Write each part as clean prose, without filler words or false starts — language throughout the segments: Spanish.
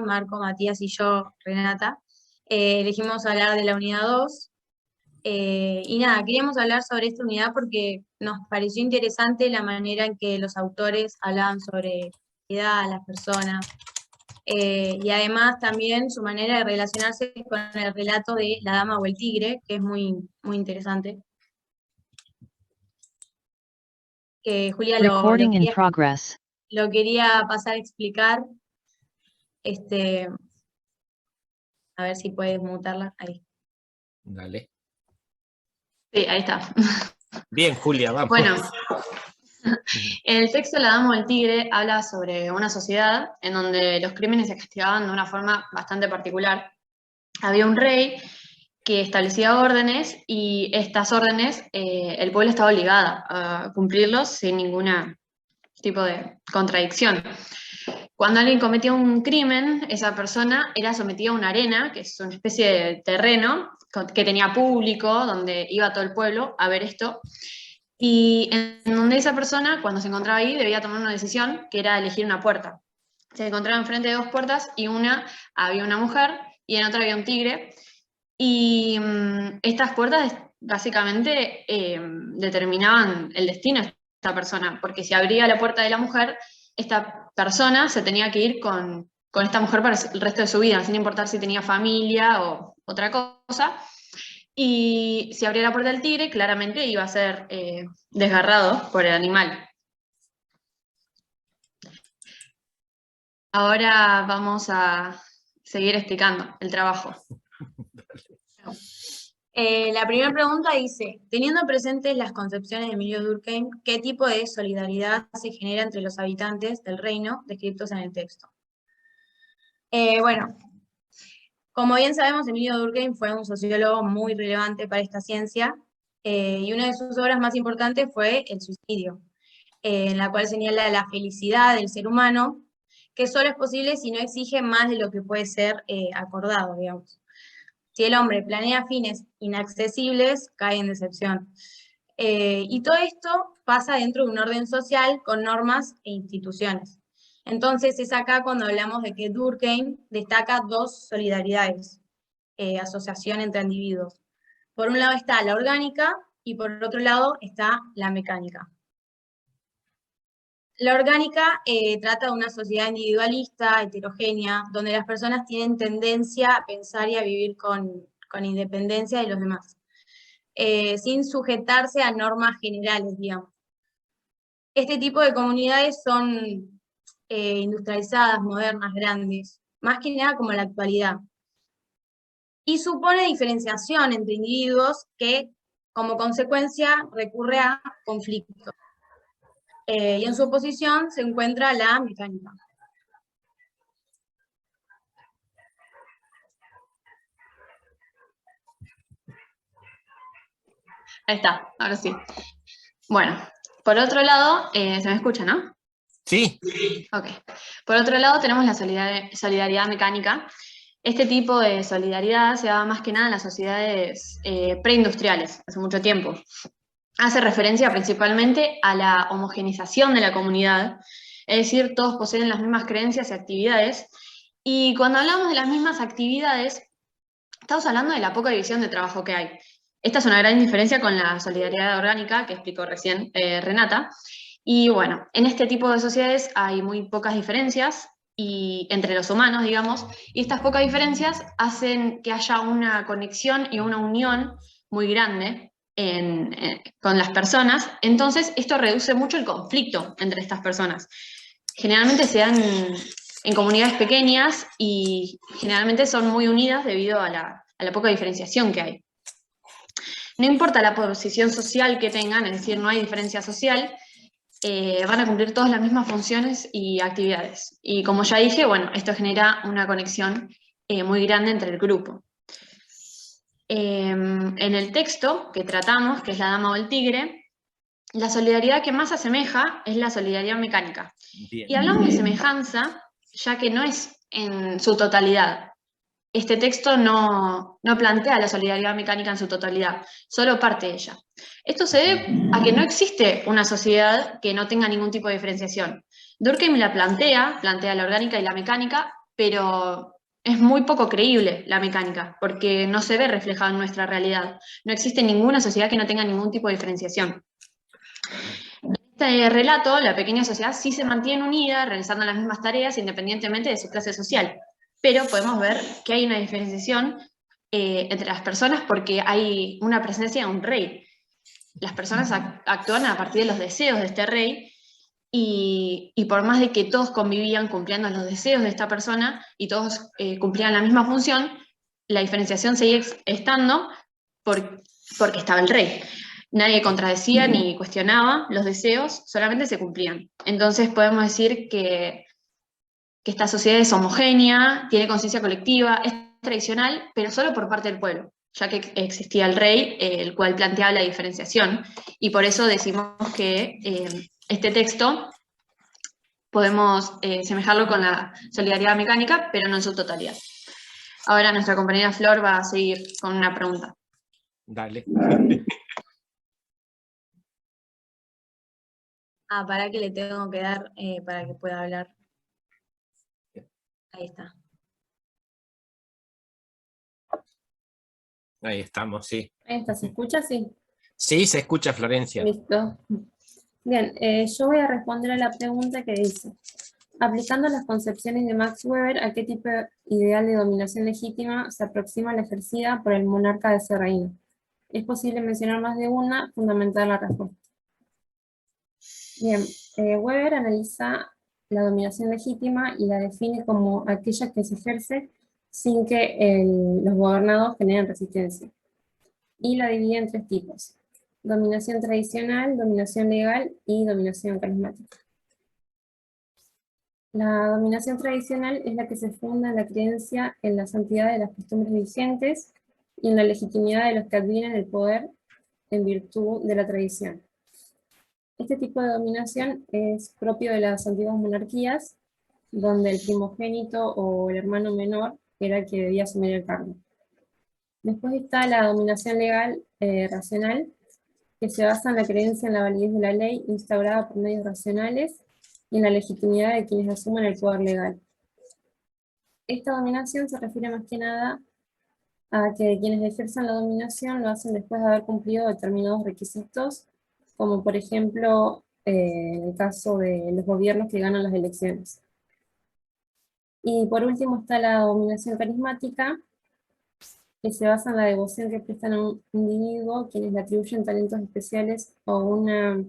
Marco, Matías y yo, Renata, elegimos hablar de la unidad 2. Y nada, queríamos hablar sobre esta unidad porque nos pareció interesante la manera en que los autores hablaban sobre la sociedad, las personas, y además también su manera de relacionarse con el relato de La Dama o el Tigre, que es muy, muy interesante. Que Julia lo quería pasar a explicar. A ver si puedes mutarla. Ahí. Dale. Sí, ahí está. Bien, Julia, vamos. Bueno, el texto La Dama o el Tigre habla sobre una sociedad en donde los crímenes se castigaban de una forma bastante particular. Había un rey que establecía órdenes y estas órdenes el pueblo estaba obligado a cumplirlos sin ningún tipo de contradicción. Cuando alguien cometía un crimen, esa persona era sometida a una arena, que es una especie de terreno que tenía público, donde iba todo el pueblo a ver esto, y en donde esa persona, cuando se encontraba ahí, debía tomar una decisión, que era elegir una puerta. Se encontraba enfrente de dos puertas y una había una mujer y en otra había un tigre, y estas puertas básicamente determinaban el destino de esta persona, porque si abría la puerta de la mujer, esta persona se tenía que ir con esta mujer para el resto de su vida, sin importar si tenía familia o otra cosa. Y si abría la puerta del tigre, claramente iba a ser desgarrado por el animal. Ahora vamos a seguir explicando el trabajo. La primera pregunta dice, teniendo presentes las concepciones de Emilio Durkheim, ¿qué tipo de solidaridad se genera entre los habitantes del reino descritos en el texto? Bueno, como bien sabemos, Emilio Durkheim fue un sociólogo muy relevante para esta ciencia, y una de sus obras más importantes fue El suicidio, en la cual señala la felicidad del ser humano, que solo es posible si no exige más de lo que puede ser acordado, digamos. Si el hombre planea fines inaccesibles, cae en decepción. Y todo esto pasa dentro de un orden social con normas e instituciones. Entonces es acá cuando hablamos de que Durkheim destaca dos solidaridades, asociación entre individuos. Por un lado está la orgánica y por otro lado está la mecánica. La orgánica trata de una sociedad individualista, heterogénea, donde las personas tienen tendencia a pensar y a vivir con independencia de los demás, sin sujetarse a normas generales, digamos. Este tipo de comunidades son industrializadas, modernas, grandes, más que nada como en la actualidad. Y supone diferenciación entre individuos que, como consecuencia, recurre a conflictos. Y en su oposición se encuentra la mecánica. Ahí está, ahora sí. Bueno, por otro lado, se me escucha, ¿no? Sí. Ok. Por otro lado tenemos la solidaridad mecánica. Este tipo de solidaridad se daba más que nada en las sociedades preindustriales, hace mucho tiempo. Hace referencia principalmente a la homogeneización de la comunidad, es decir, todos poseen las mismas creencias y actividades, y cuando hablamos de las mismas actividades, estamos hablando de la poca división de trabajo que hay. Esta es una gran diferencia con la solidaridad orgánica que explicó recién Renata, y bueno, en este tipo de sociedades hay muy pocas diferencias entre los humanos, digamos, y estas pocas diferencias hacen que haya una conexión y una unión muy grande con las personas. Entonces esto reduce mucho el conflicto entre estas personas. Generalmente se dan en comunidades pequeñas y generalmente son muy unidas debido a la poca diferenciación que hay. No importa la posición social que tengan, es decir, no hay diferencia social, van a cumplir todas las mismas funciones y actividades. Y como ya dije, bueno, esto genera una conexión muy grande entre el grupo. En el texto que tratamos, que es La Dama o el Tigre, la solidaridad que más asemeja es la solidaridad mecánica. Bien. Y hablamos de semejanza, ya que no es en su totalidad. Este texto no plantea la solidaridad mecánica en su totalidad, solo parte de ella. Esto se debe a que no existe una sociedad que no tenga ningún tipo de diferenciación. Durkheim la plantea la orgánica y la mecánica, pero es muy poco creíble la mecánica, porque no se ve reflejada en nuestra realidad. No existe ninguna sociedad que no tenga ningún tipo de diferenciación. En este relato, la pequeña sociedad sí se mantiene unida, realizando las mismas tareas independientemente de su clase social, pero podemos ver que hay una diferenciación entre las personas porque hay una presencia de un rey. Las personas actúan a partir de los deseos de este rey y por más de que todos convivían cumpliendo los deseos de esta persona y todos cumplían la misma función, la diferenciación seguía estando porque estaba el rey. Nadie contradecía ni cuestionaba los deseos, solamente se cumplían. Entonces podemos decir que esta sociedad es homogénea, tiene conciencia colectiva, es tradicional, pero solo por parte del pueblo, ya que existía el rey, el cual planteaba la diferenciación, y por eso decimos que este texto podemos semejarlo con la solidaridad mecánica, pero no en su totalidad. Ahora nuestra compañera Flor va a seguir con una pregunta. Dale. Para que le tengo que dar para que pueda hablar. Ahí está. Ahí estamos, sí. Ahí está, ¿se escucha? Sí. Sí, se escucha, Florencia. Listo. Bien, yo voy a responder a la pregunta que dice, aplicando las concepciones de Max Weber, ¿a qué tipo ideal de dominación legítima se aproxima la ejercida por el monarca de ese reino? ¿Es posible mencionar más de una? Fundamental la respuesta. Bien, Weber analiza la dominación legítima y la define como aquella que se ejerce sin que los gobernados generen resistencia. Y la divide en 3 tipos: dominación tradicional, dominación legal y dominación carismática. La dominación tradicional es la que se funda en la creencia en la santidad de las costumbres vigentes y en la legitimidad de los que adquieren el poder en virtud de la tradición. Este tipo de dominación es propio de las antiguas monarquías, donde el primogénito o el hermano menor era el que debía asumir el cargo. Después está la dominación legal racional, que se basa en la creencia en la validez de la ley instaurada por medios racionales y en la legitimidad de quienes asumen el poder legal. Esta dominación se refiere más que nada a que quienes ejercen la dominación lo hacen después de haber cumplido determinados requisitos, como por ejemplo en el caso de los gobiernos que ganan las elecciones. Y por último está la dominación carismática, que se basa en la devoción que prestan a un individuo, quienes le atribuyen talentos especiales o una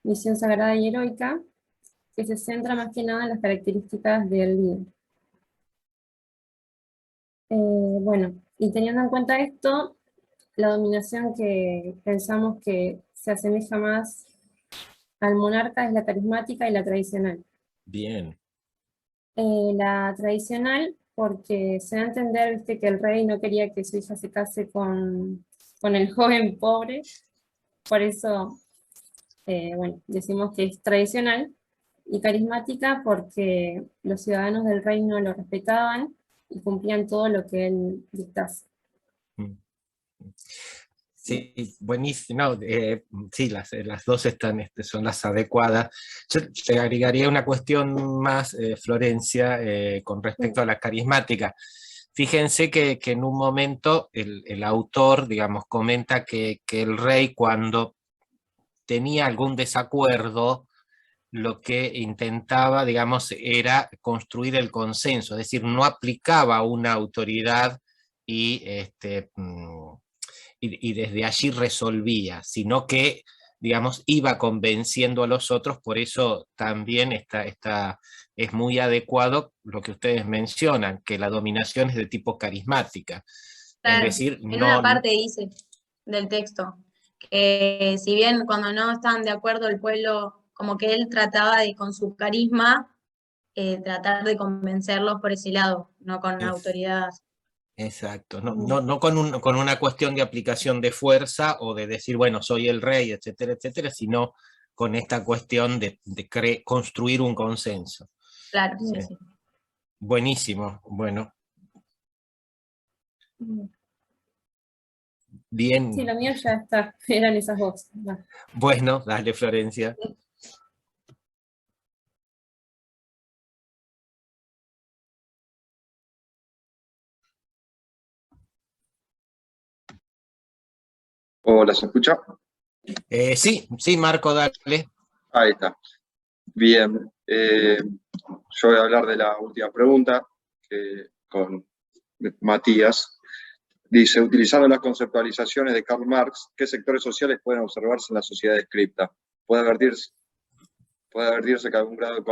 misión sagrada y heroica, que se centra más que nada en las características del líder. Bueno, y teniendo en cuenta esto, la dominación que pensamos que se asemeja más al monarca es la carismática y la tradicional. Bien. La tradicional, porque se da a entender, viste, que el rey no quería que su hija se case con el joven pobre, por eso, bueno, decimos que es tradicional, y carismática porque los ciudadanos del reino lo respetaban y cumplían todo lo que él dictase. Sí, buenísimo. No, sí, las dos están, son las adecuadas. Yo te agregaría una cuestión más, Florencia, con respecto a la carismática. Fíjense que en un momento el autor, digamos, comenta que el rey, cuando tenía algún desacuerdo, lo que intentaba, digamos, era construir el consenso, es decir, no aplicaba una autoridad y y desde allí resolvía, sino que, digamos, iba convenciendo a los otros. Por eso también es muy adecuado lo que ustedes mencionan, que la dominación es de tipo carismática. Claro, Es decir, en no... una parte dice del texto, que si bien cuando no estaban de acuerdo el pueblo, como que él trataba de, con su carisma, tratar de convencerlos por ese lado, no con autoridad. Exacto, no con una cuestión de aplicación de fuerza o de decir, bueno, soy el rey, etcétera, etcétera, sino con esta cuestión de construir un consenso. Claro, sí, sí. Buenísimo, bueno. Bien. Sí, lo mío ya está, eran esas dos. Bueno, dale, Florencia. Hola, ¿se escucha? Sí, sí, Marco, dale. Ahí está. Bien, yo voy a hablar de la última pregunta con Matías. Dice, utilizando las conceptualizaciones de Karl Marx, ¿qué sectores sociales pueden observarse en la sociedad descripta? Puede advertirse que algún grado de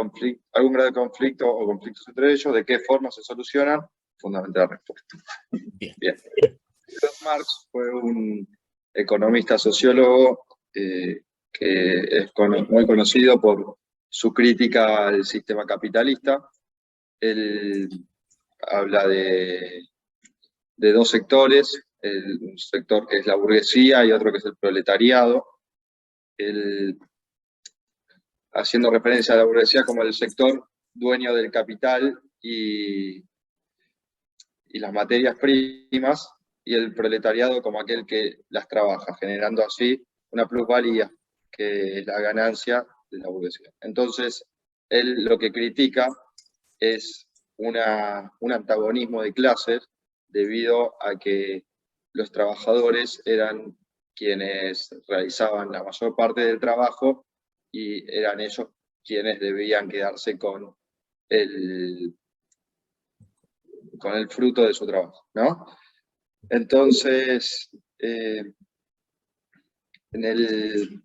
conflicto o conflictos entre ellos, ¿de qué forma se solucionan? Fundamental respuesta. Bien. Karl Marx fue un economista sociólogo que es muy conocido por su crítica al sistema capitalista. Él habla de dos sectores, un sector que es la burguesía y otro que es el proletariado. Él, haciendo referencia a la burguesía como el sector dueño del capital y las materias primas, y el proletariado como aquel que las trabaja, generando así una plusvalía, que es la ganancia de la burguesía. Entonces, él lo que critica es un antagonismo de clases, debido a que los trabajadores eran quienes realizaban la mayor parte del trabajo y eran ellos quienes debían quedarse con el fruto de su trabajo, ¿no? Entonces, en el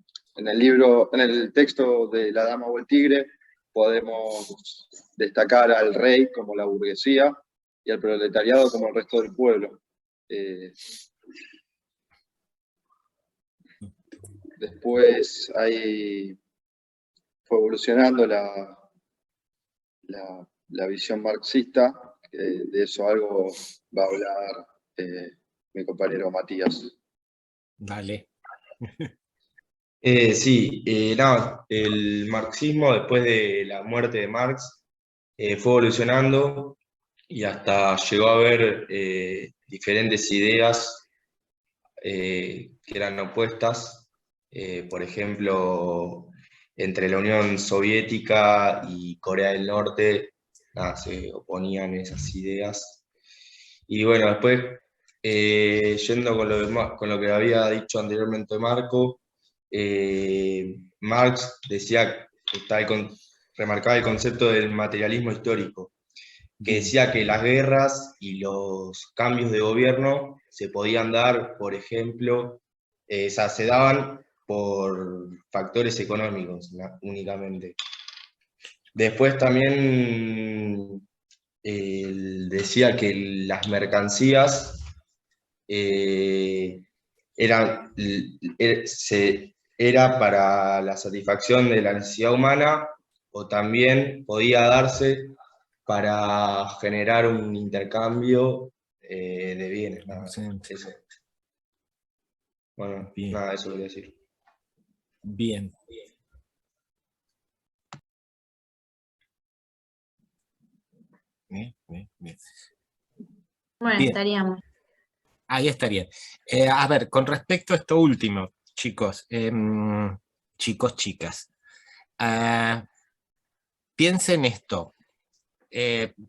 texto de La Dama o el Tigre, podemos destacar al rey como la burguesía y al proletariado como el resto del pueblo. Después fue evolucionando la visión marxista, que de eso algo va a hablar mi compañero Matías. Dale. Sí, nada, el marxismo después de la muerte de Marx fue evolucionando y hasta llegó a haber diferentes ideas que eran opuestas. Por ejemplo, entre la Unión Soviética y Corea del Norte, nada, se oponían esas ideas. Y bueno, después, yendo con lo que había dicho anteriormente Marco, Marx decía, remarcaba el concepto del materialismo histórico, que decía que las guerras y los cambios de gobierno se podían dar, por ejemplo, se daban por factores económicos únicamente. Después también él decía que las mercancías era para la satisfacción de la necesidad humana, o también podía darse para generar un intercambio de bienes. Nada, eso. Bueno, Bien. Nada, eso quería decir. Bien. Bien. Bueno, Bien. estaríamos. Ahí estaría. A ver, con respecto a esto último, chicos, chicas, piensen esto.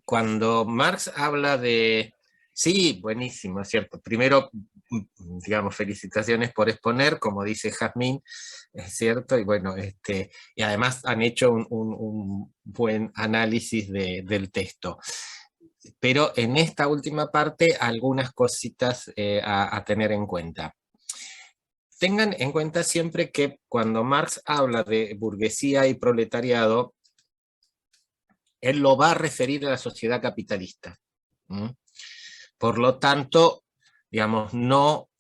Cuando Marx habla de... Sí, buenísimo, es cierto. Primero, digamos, felicitaciones por exponer, como dice Jazmín, es cierto, y bueno, y además han hecho un buen análisis del texto. Pero en esta última parte, algunas cositas a tener en cuenta. Tengan en cuenta siempre que cuando Marx habla de burguesía y proletariado, él lo va a referir a la sociedad capitalista. Por lo tanto, digamos, no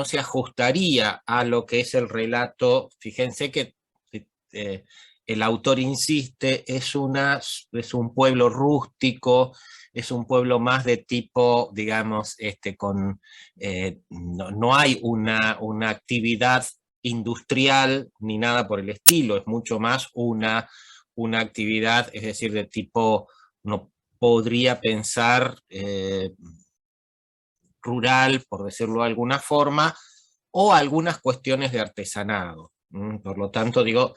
se ajustaría a lo que es el relato. Fíjense que el autor insiste, es un pueblo rústico, es un pueblo más de tipo, digamos, no hay una actividad industrial ni nada por el estilo, es mucho más una actividad, es decir, de tipo, uno podría pensar rural, por decirlo de alguna forma, o algunas cuestiones de artesanado. Por lo tanto, digo,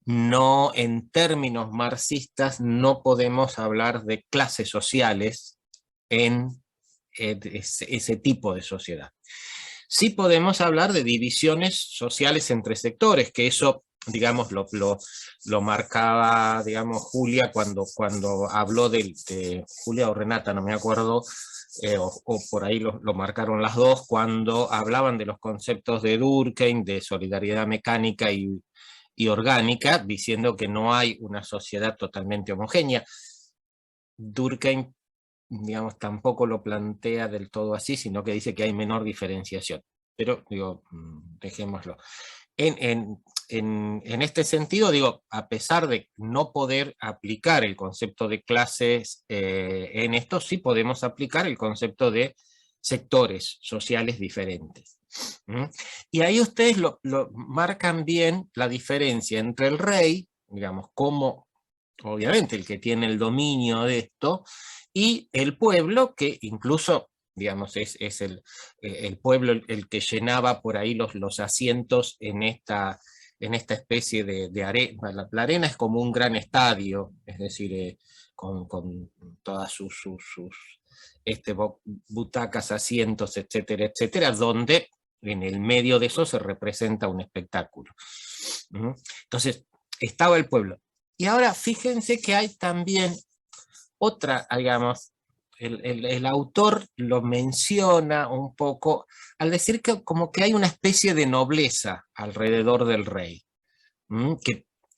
no, en términos marxistas, no podemos hablar de clases sociales en ese tipo de sociedad. sí podemos hablar de divisiones sociales entre sectores, que eso, digamos, lo marcaba, digamos, Julia cuando habló de Julia o Renata, no me acuerdo, o por ahí lo marcaron las dos, cuando hablaban de los conceptos de Durkheim, de solidaridad mecánica y orgánica, diciendo que no hay una sociedad totalmente homogénea. Durkheim, digamos, tampoco lo plantea del todo así, sino que dice que hay menor diferenciación. Pero, digo, dejémoslo. En este sentido, digo, a pesar de no poder aplicar el concepto de clases en esto, sí podemos aplicar el concepto de sectores sociales diferentes. Y ahí ustedes lo marcan bien la diferencia entre el rey, digamos, como obviamente el que tiene el dominio de esto, y el pueblo, que incluso, digamos, es el pueblo el que llenaba por ahí los asientos en esta especie de arena. La arena es como un gran estadio, es decir, con todas sus butacas, asientos, etcétera, etcétera, donde en el medio de eso se representa un espectáculo. Entonces, estaba el pueblo. Y ahora fíjense que hay también otra, digamos, el autor lo menciona un poco al decir que como que hay una especie de nobleza alrededor del rey,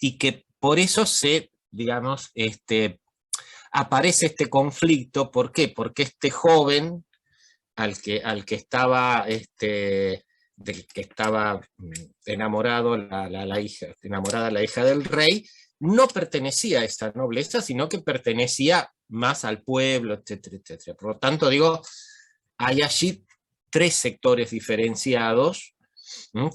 y que por eso digamos, aparece este conflicto. ¿Por qué? Porque este joven al que estaba, del que estaba enamorado enamorada la hija del rey, no pertenecía a esa nobleza, sino que pertenecía más al pueblo, etcétera, etcétera. Por lo tanto, digo, hay allí tres sectores diferenciados,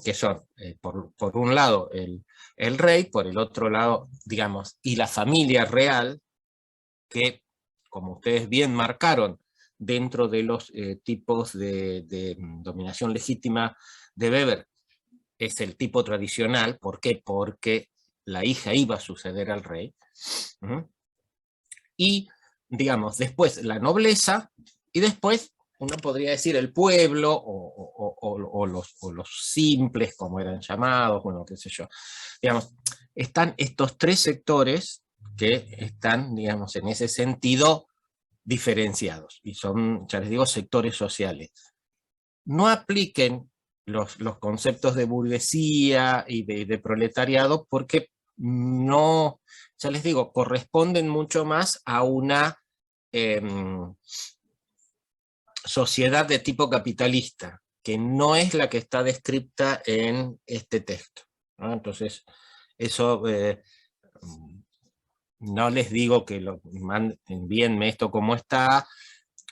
que son, por un lado, el rey, por el otro lado, digamos, y la familia real, que, como ustedes bien marcaron, dentro de los tipos de dominación legítima de Weber, es el tipo tradicional. ¿Por qué? Porque la hija iba a suceder al rey. Y, digamos, después la nobleza, y después uno podría decir el pueblo, o los simples, como eran llamados, bueno, qué sé yo. Digamos, están estos tres sectores que están, digamos, en ese sentido diferenciados, y son, ya les digo, sectores sociales. No apliquen los conceptos de burguesía y de proletariado, porque no, ya les digo, corresponden mucho más a una sociedad de tipo capitalista, que no es la que está descrita en este texto, ¿no? Entonces, eso no les digo que envíenme esto como está.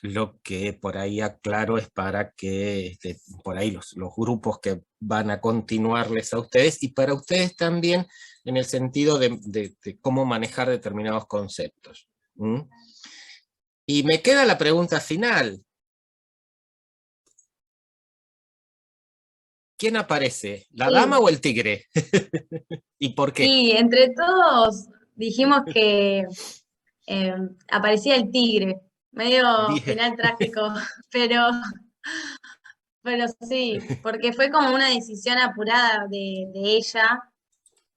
Lo que por ahí aclaro es para que por ahí los grupos que van a continuarles a ustedes, y para ustedes también, en el sentido de cómo manejar determinados conceptos. Y me queda la pregunta final. ¿Quién aparece? ¿La dama o el tigre? ¿Y por qué? Y entre todos dijimos que aparecía el tigre, medio Dije. final trágico, pero sí, porque fue como una decisión apurada de ella,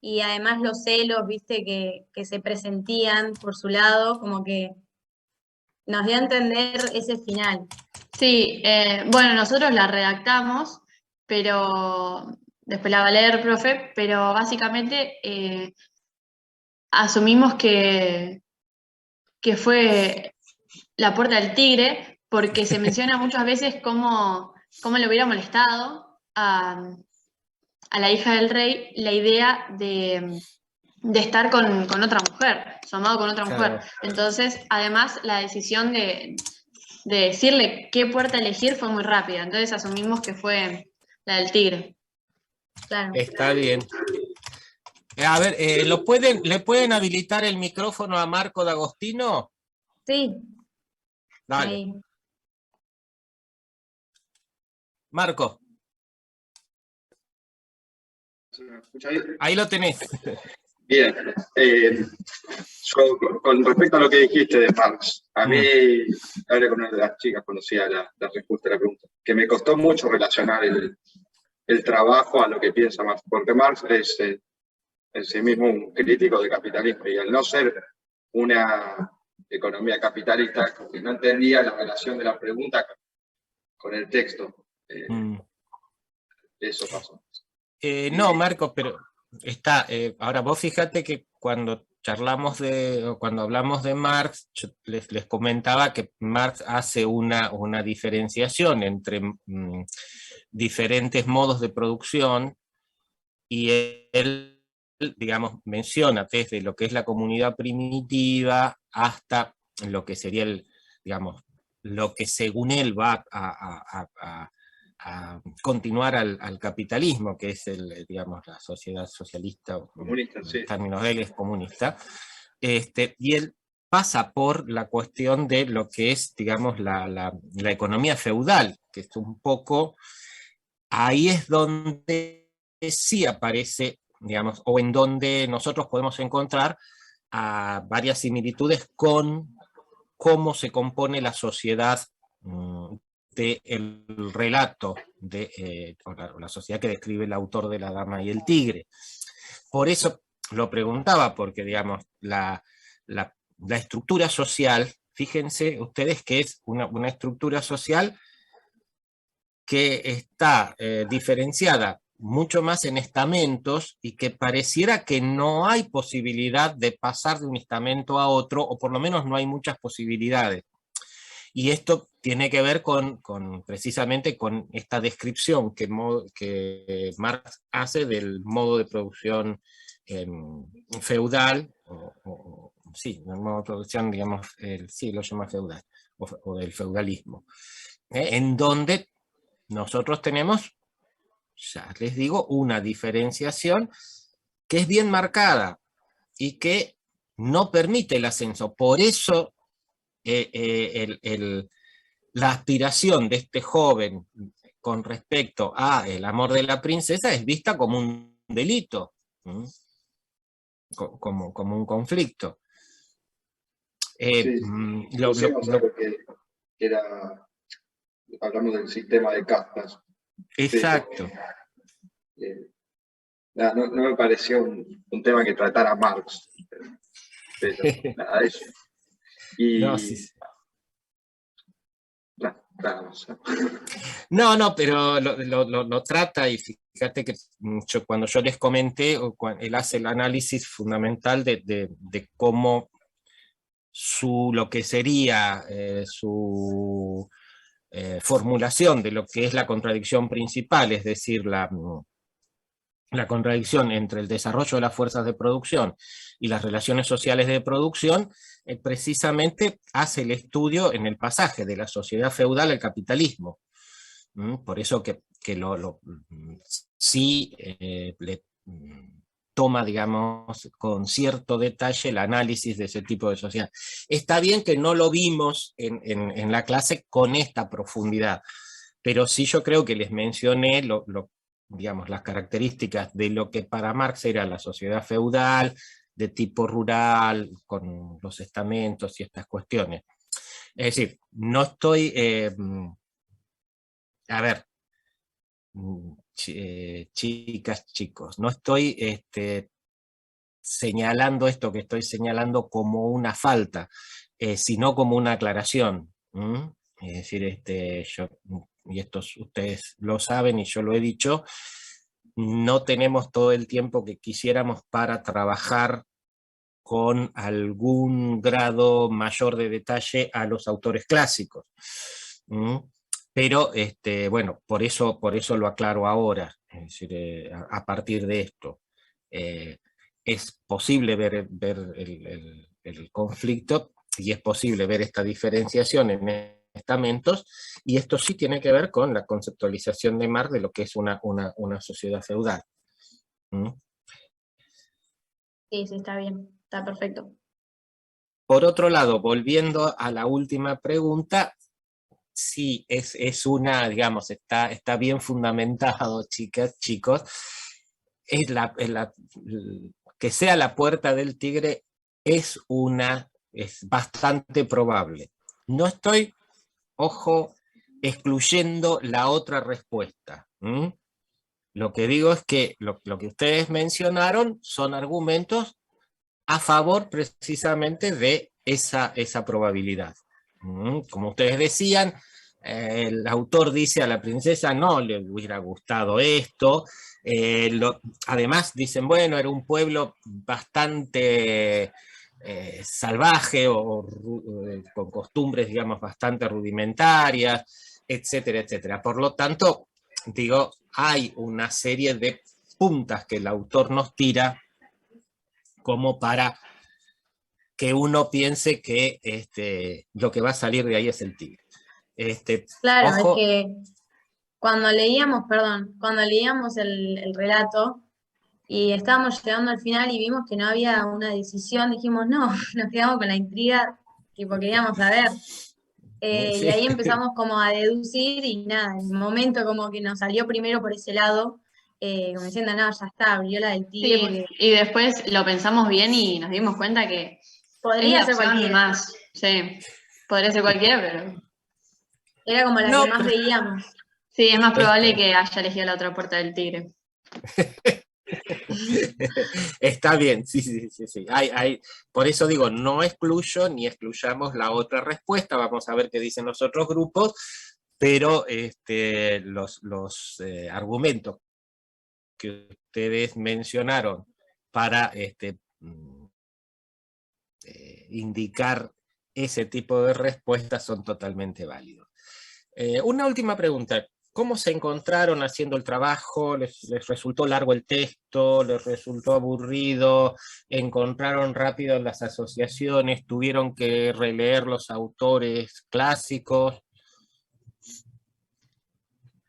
y además los celos, viste, que se presentían por su lado, como que nos dio a entender ese final. Sí, bueno, nosotros la redactamos, pero después la va a leer, profe, pero básicamente asumimos que fue la puerta del tigre, porque se menciona muchas veces cómo le hubiera molestado a la hija del rey la idea de estar con otra mujer, su amado con otra mujer. Claro. Entonces, además, la decisión de decirle qué puerta elegir fue muy rápida. Entonces asumimos que fue la del tigre. Claro. Está bien. A ver, ¿le pueden habilitar el micrófono a Marco D'Agostino? Sí. Dale. Ahí. Marco. ¿Se me escucha bien? Ahí lo tenés. Bien, con respecto a lo que dijiste de Marx, a mí, hablé con una de las chicas, conocía la respuesta a la pregunta, que me costó mucho relacionar el trabajo a lo que piensa Marx, porque Marx es en sí mismo un crítico del capitalismo, y al no ser una economía capitalista, que no entendía la relación de la pregunta con el texto. Eso pasó. No, Marcos, pero está. Ahora vos fíjate que cuando cuando hablamos de Marx, yo les comentaba que Marx hace una diferenciación entre diferentes modos de producción, y él, digamos, menciona desde lo que es la comunidad primitiva hasta lo que sería digamos, lo que según él va a continuar al capitalismo, que es digamos, la sociedad socialista, Comunista, sí. en términos de él es comunista, y él pasa por la cuestión de lo que es, digamos, la economía feudal, que es un poco, ahí es donde sí aparece, digamos, o en donde nosotros podemos encontrar varias similitudes con cómo se compone la sociedad del relato o la sociedad que describe el autor de La Dama y el Tigre. Por eso lo preguntaba, porque digamos, la estructura social, fíjense ustedes que es una estructura social que está diferenciada mucho más en estamentos, y que pareciera que no hay posibilidad de pasar de un estamento a otro, o por lo menos no hay muchas posibilidades. Y esto tiene que ver precisamente con esta descripción que Marx hace del modo de producción feudal, sí, el modo de producción, digamos, sí, lo llama feudal, o del feudalismo, en donde nosotros tenemos, ya les digo, una diferenciación que es bien marcada y que no permite el ascenso. Por eso la aspiración de este joven con respecto a el amor de la princesa es vista como un delito, como un conflicto. Sí, pusimos algo que era, hablamos del sistema de castas. Exacto. No me pareció un tema que tratara Marx, pero nada de eso. Y no, sí. No, No, pero lo trata, y fíjate que cuando yo les comenté, él hace el análisis fundamental de cómo lo que sería su formulación de lo que es la contradicción principal, es decir, la contradicción entre el desarrollo de las fuerzas de producción y las relaciones sociales de producción, precisamente hace el estudio en el pasaje de la sociedad feudal al capitalismo. Por eso que sí le toma, digamos, con cierto detalle el análisis de ese tipo de sociedad. Está bien que no lo vimos en la clase con esta profundidad, pero sí yo creo que les mencioné digamos, las características de lo que para Marx era la sociedad feudal, de tipo rural, con los estamentos y estas cuestiones. Es decir, no estoy... a ver, chicas, chicos, no estoy señalando esto que estoy señalando como una falta, sino como una aclaración. Es decir, yo, y esto ustedes lo saben y yo lo he dicho, no tenemos todo el tiempo que quisiéramos para trabajar con algún grado mayor de detalle a los autores clásicos. Pero, bueno, por eso lo aclaro ahora, es decir, a partir de esto. Es posible ver el conflicto, y es posible ver esta diferenciación en estamentos, y esto sí tiene que ver con la conceptualización de Marx de lo que es una sociedad feudal. Sí, está bien, está perfecto. Por otro lado, volviendo a la última pregunta, sí, es una, digamos, está bien fundamentado, chicas, chicos, que sea la puerta del tigre es bastante probable. No estoy, ojo, excluyendo la otra respuesta. Lo que digo es que lo que ustedes mencionaron son argumentos a favor precisamente de esa probabilidad. Como ustedes decían, el autor dice a la princesa no le hubiera gustado esto, además dicen, bueno, era un pueblo bastante salvaje o con costumbres, digamos, bastante rudimentarias, etcétera, etcétera. Por lo tanto, digo, hay una serie de puntas que el autor nos tira como para que uno piense que lo que va a salir de ahí es el tigre. Claro, ojo, es que cuando leíamos el relato y estábamos llegando al final y vimos que no había una decisión, dijimos, no, nos quedamos con la intriga, tipo, queríamos saber. Sí. Y ahí empezamos como a deducir y nada, en el momento como que nos salió primero por ese lado, como diciendo, no, ya está, abrió la del tigre, Sí, porque y después lo pensamos bien y nos dimos cuenta que es podría la ser opción cualquiera. más, sí, podría ser cualquiera, pero Era como la No, que más veíamos. sí, es más probable que haya elegido la otra puerta del tigre. Está bien, sí, sí, sí, sí. Por eso digo, no excluyo ni excluyamos la otra respuesta, vamos a ver qué dicen los otros grupos, pero los argumentos que ustedes mencionaron para indicar ese tipo de respuestas son totalmente válidos. Una última pregunta. ¿Cómo se encontraron haciendo el trabajo? ¿Les resultó largo el texto? ¿Les resultó aburrido? ¿Encontraron rápido las asociaciones? ¿Tuvieron que releer los autores clásicos?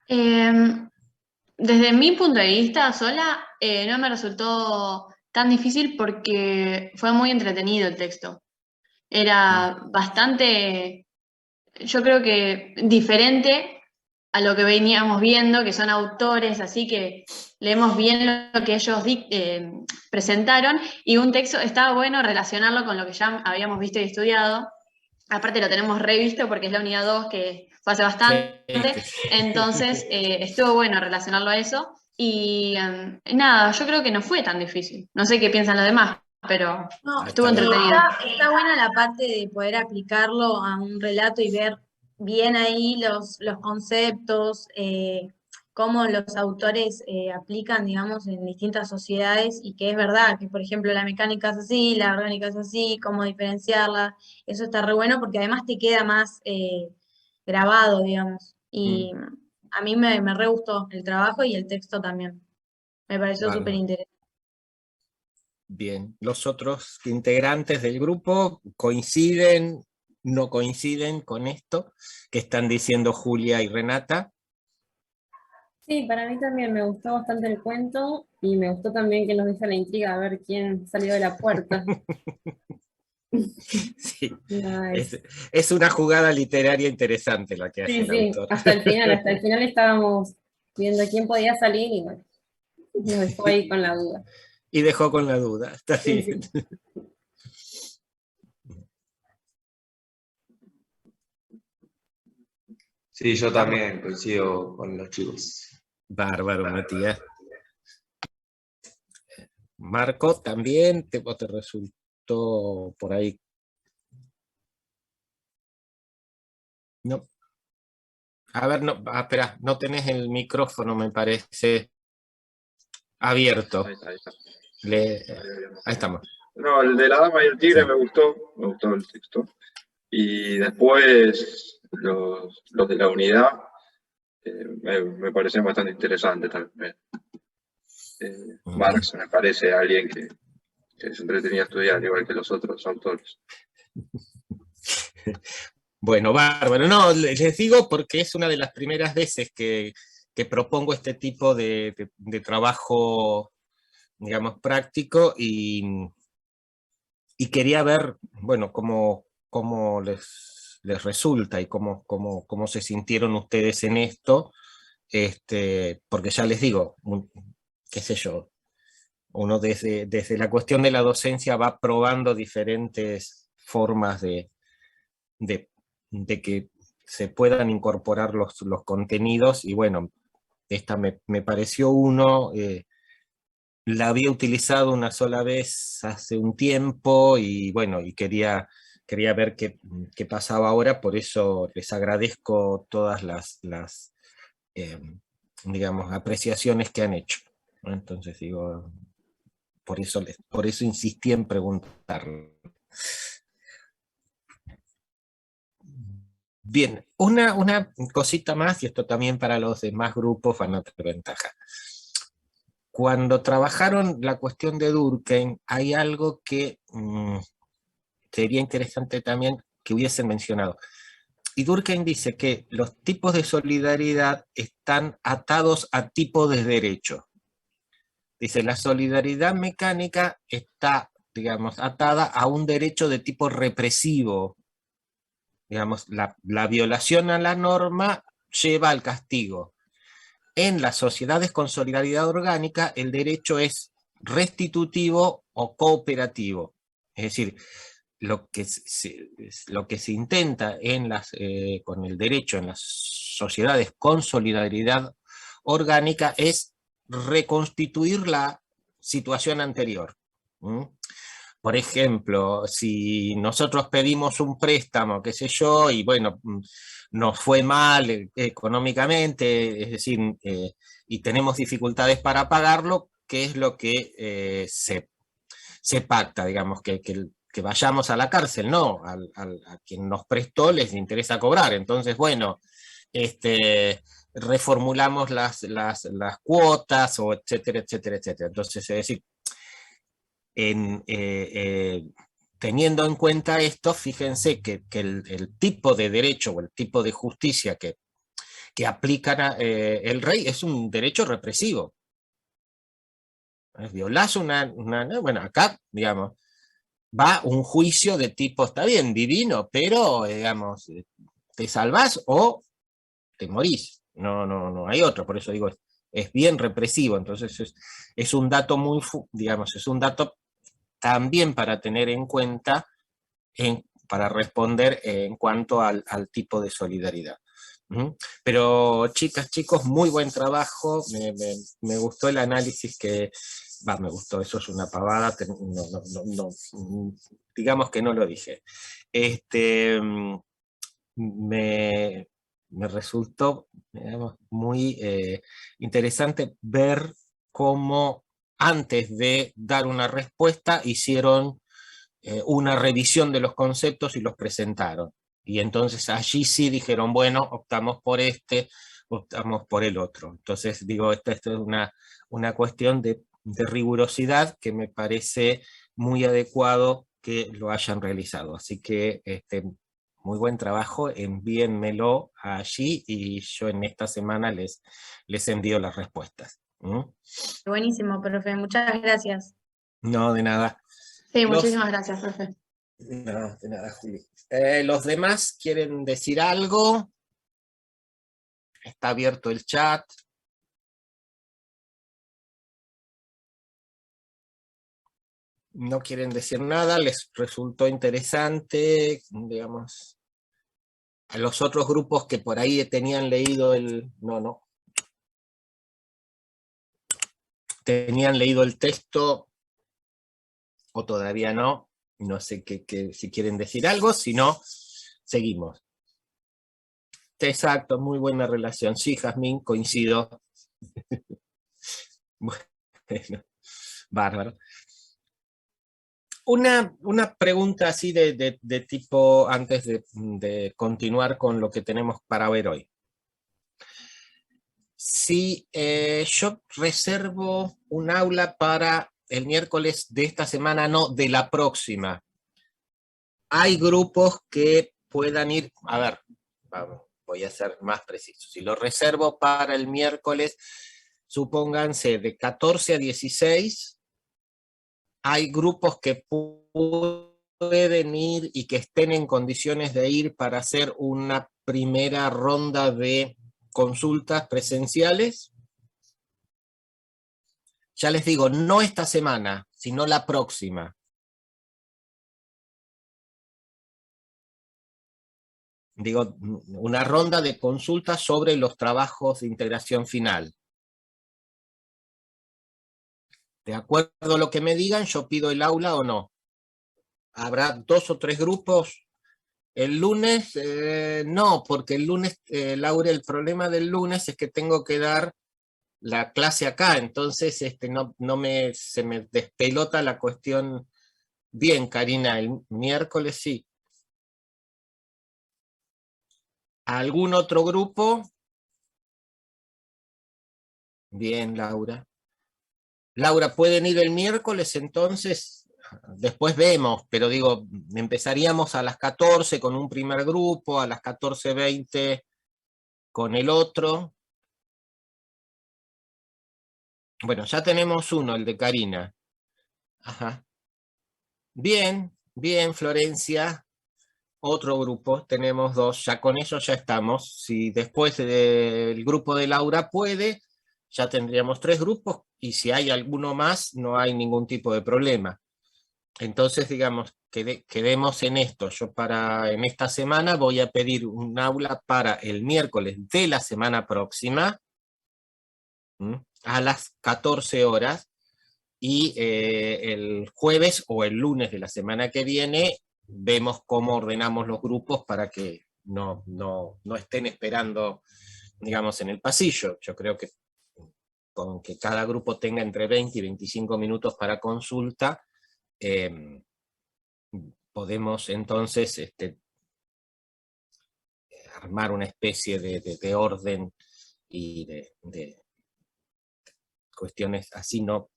Desde mi punto de vista sola, no me resultó tan difícil porque fue muy entretenido el texto. Era bastante, yo creo que diferente a lo que veníamos viendo, que son autores, así que leemos bien lo que ellos presentaron, y un texto estaba bueno relacionarlo con lo que ya habíamos visto y estudiado. Aparte lo tenemos revisto porque es la unidad 2 que fue hace bastante, entonces estuvo bueno relacionarlo a eso. Y nada, yo creo que no fue tan difícil. No sé qué piensan los demás, pero No, estuvo Está bien. entretenido. está buena la parte de poder aplicarlo a un relato y ver bien ahí los conceptos, cómo los autores aplican, digamos, en distintas sociedades y que es verdad que, por ejemplo, la mecánica es así, la orgánica es así, cómo diferenciarla. Eso está re bueno porque además te queda más grabado, digamos. Y a mí me re gustó el trabajo y el texto también. Me pareció Bárbaro. súper interesante. Bien, los otros integrantes del grupo coinciden, no coinciden con esto que están diciendo Julia y Renata. Sí, para mí también me gustó bastante el cuento y me gustó también que nos deja la intriga a ver quién salió de la puerta. Sí, Nice. es una jugada literaria interesante la que hace Sí, el sí, autor. hasta el final estábamos viendo quién podía salir y bueno, nos dejó ahí con la duda. Y dejó con la duda, está Sí, bien. sí. Sí, yo también coincido con los chicos. Bárbaro, Matías. Marco, también te resultó por ahí. No. A ver, no, espera, no tenés el micrófono, me parece abierto. Ahí está. Ahí estamos. No, el de la dama y el tigre Sí. me gustó el texto. Y después los de la unidad me parecen bastante interesantes también. Marx me parece alguien que se entretenía a estudiar, igual que los otros autores. Bueno, bárbaro. No, les digo porque es una de las primeras veces que propongo este tipo de trabajo, digamos, práctico y quería ver, bueno, cómo les resulta y cómo se sintieron ustedes en esto, porque ya les digo, qué sé yo, uno desde la cuestión de la docencia va probando diferentes formas de que se puedan incorporar los contenidos, y bueno, esta me pareció la había utilizado una sola vez hace un tiempo, y bueno, y quería ver qué pasaba ahora, por eso les agradezco todas las digamos, apreciaciones que han hecho, ¿no? Entonces digo, por eso insistí en preguntar. Bien, una cosita más, y esto también para los demás grupos van a tener ventaja. Cuando trabajaron la cuestión de Durkheim, hay algo que sería interesante también que hubiesen mencionado. Y Durkheim dice que los tipos de solidaridad están atados a tipos de derecho. Dice, la solidaridad mecánica está, digamos, atada a un derecho de tipo represivo. Digamos, la violación a la norma lleva al castigo. En las sociedades con solidaridad orgánica, el derecho es restitutivo o cooperativo. Es decir, lo que se intenta con el derecho en las sociedades con solidaridad orgánica es reconstituir la situación anterior. Por ejemplo, si nosotros pedimos un préstamo, qué sé yo, y bueno, nos fue mal económicamente, es decir, y tenemos dificultades para pagarlo, ¿qué es lo que se pacta? Digamos, que vayamos a la cárcel, no, a quien nos prestó les interesa cobrar. Entonces, bueno, reformulamos las cuotas, o etcétera, etcétera, etcétera. Entonces, es decir, teniendo en cuenta esto, fíjense que el tipo de derecho o el tipo de justicia que aplica el rey es un derecho represivo. Violás bueno, acá, digamos, va un juicio de tipo, está bien, divino, pero, digamos, te salvás o te morís. No hay otro, por eso digo, es bien represivo. Entonces es un dato digamos, es un dato también para tener en cuenta para responder en cuanto al tipo de solidaridad. Pero chicas, chicos, muy buen trabajo, me gustó el análisis me gustó, eso es una pavada, digamos que no lo dije. Me resultó, digamos, muy interesante ver cómo antes de dar una respuesta hicieron una revisión de los conceptos y los presentaron. Y entonces allí sí dijeron, bueno, optamos por optamos por el otro. Entonces digo, esto es una cuestión de rigurosidad que me parece muy adecuado que lo hayan realizado. Así que muy buen trabajo, envíenmelo allí y yo en esta semana les envío las respuestas. Buenísimo, profe, muchas gracias. No, de nada. Sí, muchísimas gracias, profe. De nada, Juli. ¿Los demás quieren decir algo? Está abierto el chat. No quieren decir nada, les resultó interesante, digamos. A los otros grupos que por ahí tenían leído tenían leído el texto, o todavía no sé si quieren decir algo, si no, seguimos. Exacto, muy buena relación. Sí, Jazmín, coincido. Bueno, bárbaro. Una pregunta así de tipo, antes de continuar con lo que tenemos para ver hoy. Si yo reservo un aula para el miércoles de esta semana, no, de la próxima, hay grupos que puedan ir, a ver, vamos, voy a ser más preciso. Si lo reservo para el miércoles, supónganse de 14 a 16, hay grupos que pueden ir y que estén en condiciones de ir para hacer una primera ronda de consultas presenciales. Ya les digo, no esta semana, sino la próxima. Digo, una ronda de consultas sobre los trabajos de integración final. De acuerdo a lo que me digan, yo pido el aula o no. Habrá 2 o 3 grupos. El lunes, no, porque el lunes, Laura, el problema del lunes es que tengo que dar la clase acá, entonces se me despelota la cuestión. Bien, Karina, el miércoles sí. ¿Algún otro grupo? Bien, Laura. Laura, ¿pueden ir el miércoles entonces? Después vemos, pero digo, empezaríamos a las 14 con un primer grupo, a las 14:20 con el otro. Bueno, ya tenemos uno, el de Karina. Ajá. Bien, bien, Florencia. Otro grupo, tenemos 2, ya con eso ya estamos. Si después el grupo de Laura puede, ya tendríamos 3 grupos, y si hay alguno más, no hay ningún tipo de problema. Entonces, digamos, quedemos en esto. Yo en esta semana voy a pedir un aula para el miércoles de la semana próxima, a las 14 horas, y el jueves o el lunes de la semana que viene vemos cómo ordenamos los grupos para que no estén esperando, digamos, en el pasillo. Yo creo que con que cada grupo tenga entre 20 y 25 minutos para consulta, podemos entonces armar una especie de orden y de cuestiones así, no,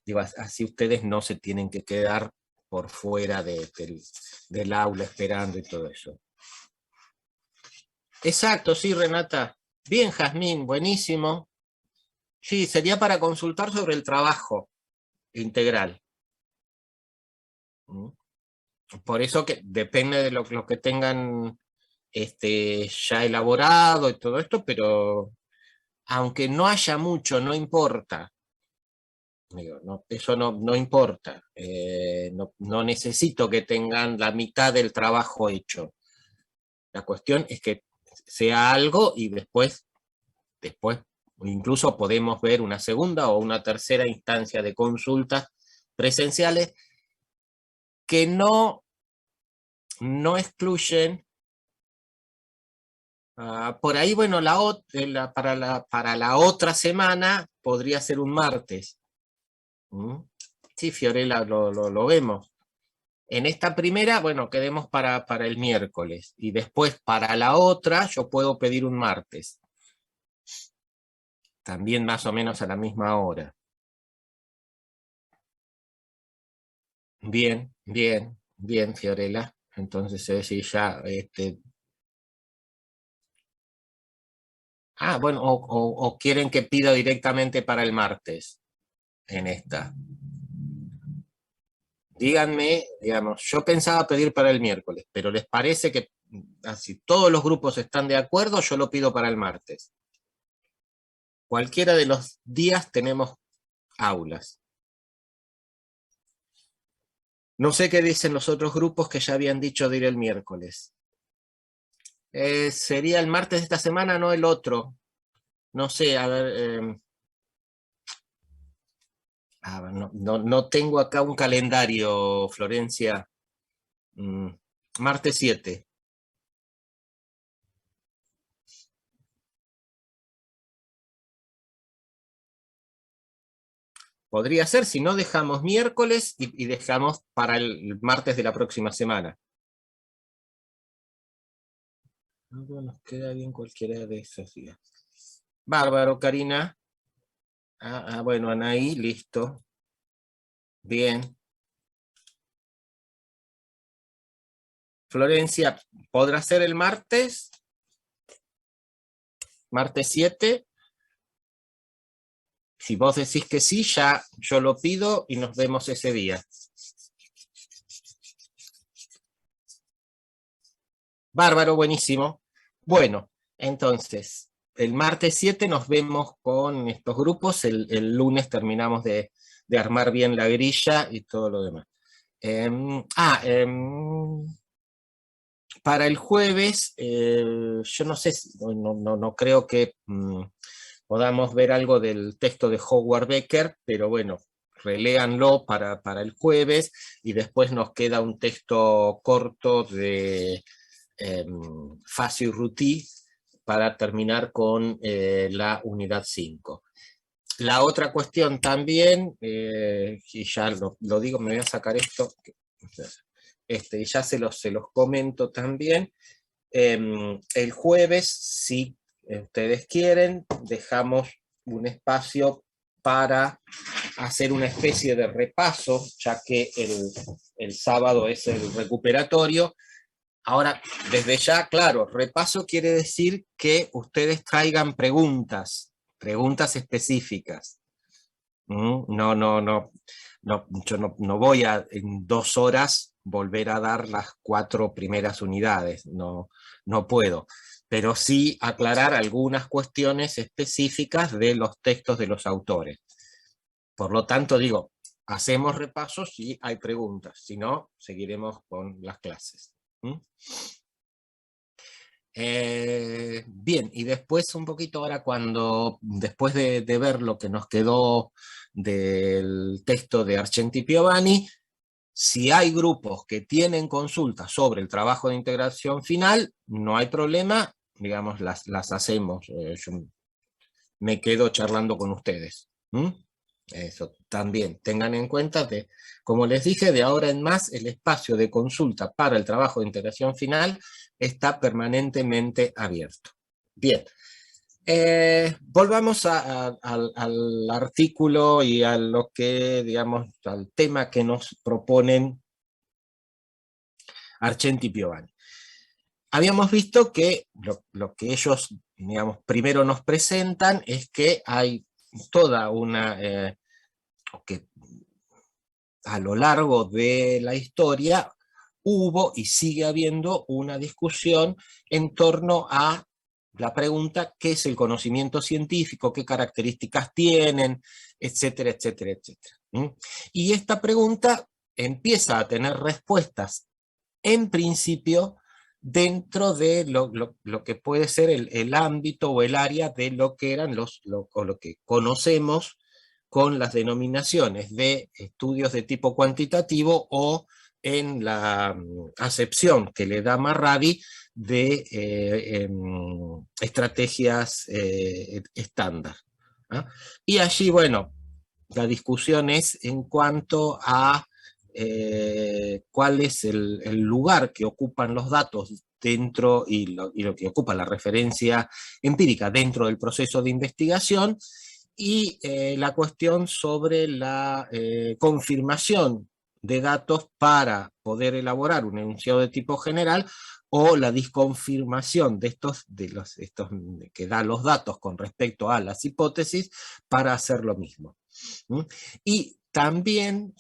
digo, así ustedes no se tienen que quedar por fuera del aula esperando y todo eso. Exacto, sí, Renata. Bien, Jazmín, buenísimo. Sí, sería para consultar sobre el trabajo integral. Por eso que depende de lo que tengan ya elaborado y todo esto, pero aunque no haya mucho, no importa. Digo, no, eso no importa. No necesito que tengan la mitad del trabajo hecho. La cuestión es que sea algo y después incluso podemos ver una segunda o una tercera instancia de consultas presenciales que no excluyen. Por ahí, bueno, para la otra semana podría ser un martes. Sí, Fiorella, lo vemos. En esta primera, bueno, quedemos para el miércoles. Y después para la otra yo puedo pedir un martes. También más o menos a la misma hora. Bien, bien, bien, Fiorella. Entonces, sí, ya... bueno, o quieren que pida directamente para el martes en esta. Díganme, digamos, yo pensaba pedir para el miércoles, pero ¿les parece que si todos los grupos están de acuerdo, yo lo pido para el martes? Cualquiera de los días tenemos aulas. No sé qué dicen los otros grupos que ya habían dicho de ir el miércoles. Sería el martes de esta semana, no el otro. No sé, a ver... no tengo acá un calendario, Florencia. Martes 7. Podría ser, si no dejamos miércoles y dejamos para el martes de la próxima semana. Nos queda bien cualquiera de esos días. Bárbaro, Karina. Bueno, Anaí, listo. Bien. Florencia, ¿podrá ser el martes? Martes 7. Si vos decís que sí, ya yo lo pido y nos vemos ese día. Bárbaro, buenísimo. Bueno, entonces, el martes 7 nos vemos con estos grupos, el lunes terminamos de armar bien la grilla y todo lo demás. Para el jueves, yo no sé, no creo que podamos ver algo del texto de Howard Becker, pero bueno, reléanlo para el jueves, y después nos queda un texto corto de Facio y Ruti para terminar con la unidad 5. La otra cuestión también, y ya lo digo, me voy a sacar esto, y ya se los comento también. El jueves, si ustedes quieren, dejamos un espacio para hacer una especie de repaso, ya que el sábado es el recuperatorio. Ahora, desde ya, claro, repaso quiere decir que ustedes traigan preguntas específicas. Yo no voy a en 2 horas volver a dar las 4 primeras unidades, no puedo, pero sí aclarar algunas cuestiones específicas de los textos de los autores. Por lo tanto, digo, hacemos repasos si hay preguntas, si no, seguiremos con las clases. Bien, y después un poquito ahora después de ver lo que nos quedó del texto de Argenti Piovani, si hay grupos que tienen consultas sobre el trabajo de integración final, no hay problema, digamos, las hacemos. Yo me quedo charlando con ustedes. Eso también, tengan en cuenta que, como les dije, de ahora en más el espacio de consulta para el trabajo de integración final está permanentemente abierto. Bien, volvamos al artículo y a lo que, digamos, al tema que nos proponen Argenti y Piovani. Habíamos visto que lo que ellos, digamos, primero nos presentan es que hay toda una, que a lo largo de la historia hubo y sigue habiendo una discusión en torno a la pregunta ¿qué es el conocimiento científico? ¿Qué características tienen? Etcétera, etcétera, etcétera. Y esta pregunta empieza a tener respuestas, en principio, dentro de lo que puede ser el ámbito o el área de lo que eran lo que conocemos con las denominaciones de estudios de tipo cuantitativo o en la acepción que le da Marravi de estrategias estándar. Y allí, bueno, la discusión es en cuanto a cuál es el lugar que ocupan los datos dentro y lo que ocupa la referencia empírica dentro del proceso de investigación, y la cuestión sobre la confirmación de datos para poder elaborar un enunciado de tipo general o la disconfirmación de estos que da los datos con respecto a las hipótesis para hacer lo mismo. Y también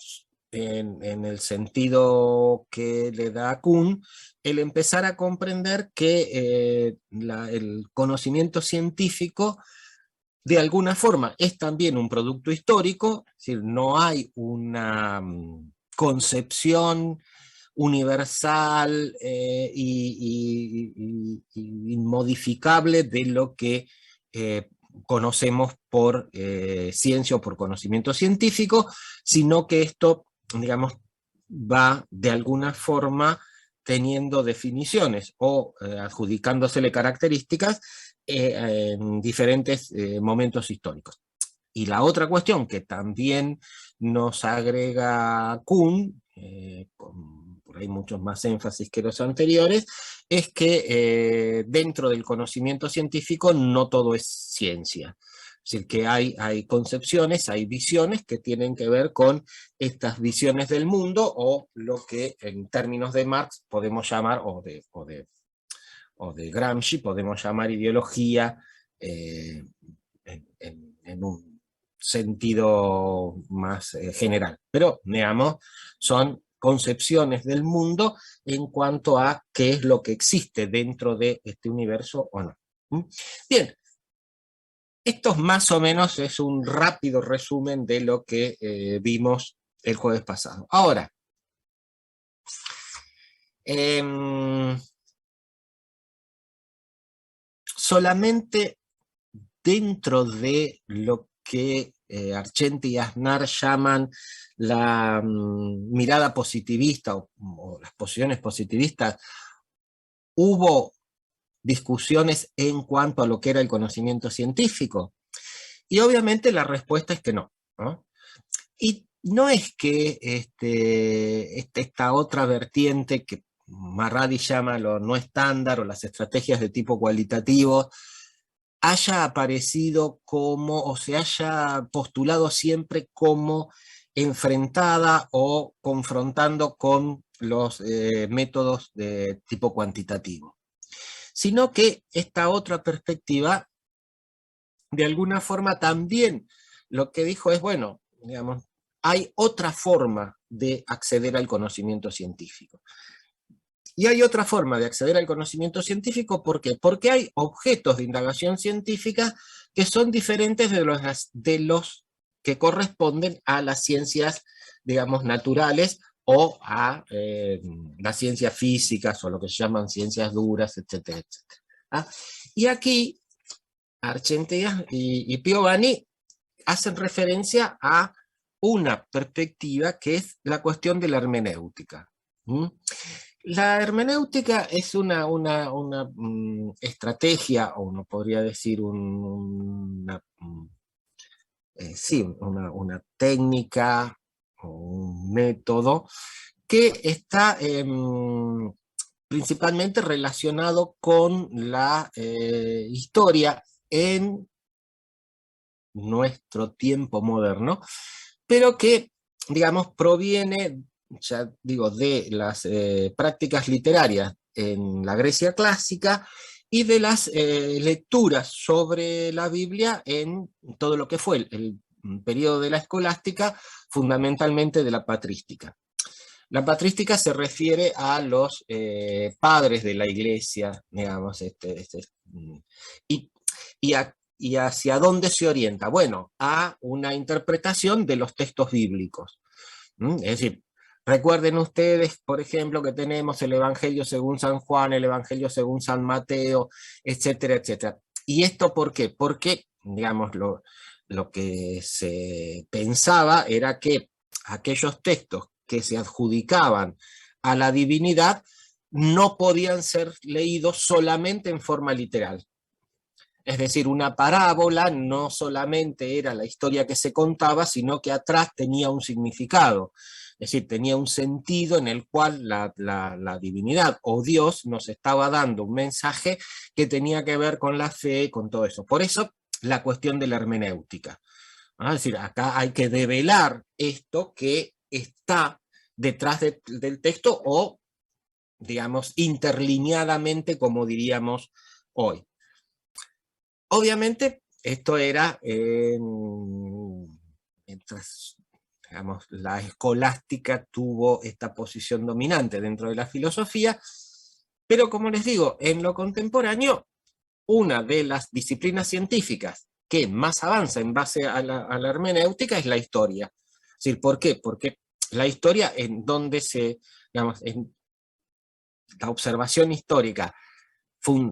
en el sentido que le da Kuhn, el empezar a comprender que el conocimiento científico de alguna forma es también un producto histórico, es decir, no hay una concepción universal y inmodificable de lo que conocemos por ciencia o por conocimiento científico, sino que esto, digamos, va de alguna forma teniendo definiciones o adjudicándosele características en diferentes momentos históricos. Y la otra cuestión que también nos agrega Kuhn, con por ahí muchos más énfasis que los anteriores, es que dentro del conocimiento científico no todo es ciencia. Es decir, que hay concepciones, hay visiones que tienen que ver con estas visiones del mundo, o lo que en términos de Marx podemos llamar, o de Gramsci, podemos llamar ideología en un sentido más general. Pero, digamos, son concepciones del mundo en cuanto a qué es lo que existe dentro de este universo o no. Bien, Esto más o menos es un rápido resumen de lo que vimos el jueves pasado. Ahora, solamente dentro de lo que Argenti y Aznar llaman la mirada positivista o las posiciones positivistas, hubo discusiones en cuanto a lo que era el conocimiento científico. Y obviamente la respuesta es que no, ¿no? Y no es que esta otra vertiente que Marradi llama lo no estándar o las estrategias de tipo cualitativo haya aparecido como, o se haya postulado siempre como enfrentada o confrontando con los métodos de tipo cuantitativo, sino que esta otra perspectiva, de alguna forma también lo que dijo es, bueno, digamos, hay otra forma de acceder al conocimiento científico. Y hay otra forma de acceder al conocimiento científico, ¿por qué? Porque hay objetos de indagación científica que son diferentes de los que corresponden a las ciencias, digamos, naturales o a las ciencias físicas o lo que se llaman ciencias duras, etcétera, etcétera. ¿Ah? Y aquí Argenti y Piovani hacen referencia a una perspectiva que es la cuestión de la hermenéutica. La hermenéutica es una estrategia, o uno podría decir una técnica o un método que está principalmente relacionado con la historia en nuestro tiempo moderno, pero que, digamos, proviene, ya digo, de las prácticas literarias en la Grecia clásica y de las lecturas sobre la Biblia en todo lo que fue el periodo de la escolástica, fundamentalmente de la patrística. La patrística se refiere a los padres de la iglesia, digamos, y hacia dónde se orienta. Bueno, a una interpretación de los textos bíblicos. Es decir, recuerden ustedes, por ejemplo, que tenemos el Evangelio según San Juan, el Evangelio según San Mateo, etcétera, etcétera. ¿Y esto por qué? Porque, digamos, lo que se pensaba era que aquellos textos que se adjudicaban a la divinidad no podían ser leídos solamente en forma literal. Es decir, una parábola no solamente era la historia que se contaba, sino que atrás tenía un significado. Es decir, tenía un sentido en el cual la divinidad o Dios nos estaba dando un mensaje que tenía que ver con la fe, con todo eso. Por eso, la cuestión de la hermenéutica. Es decir, acá hay que develar esto que está detrás del texto o, digamos, interlineadamente, como diríamos hoy. Obviamente, esto era mientras, digamos, la escolástica tuvo esta posición dominante dentro de la filosofía, pero como les digo, en lo contemporáneo, una de las disciplinas científicas que más avanza en base a la hermenéutica es la historia. Es decir, ¿por qué? Porque la historia en donde digamos, en la observación histórica,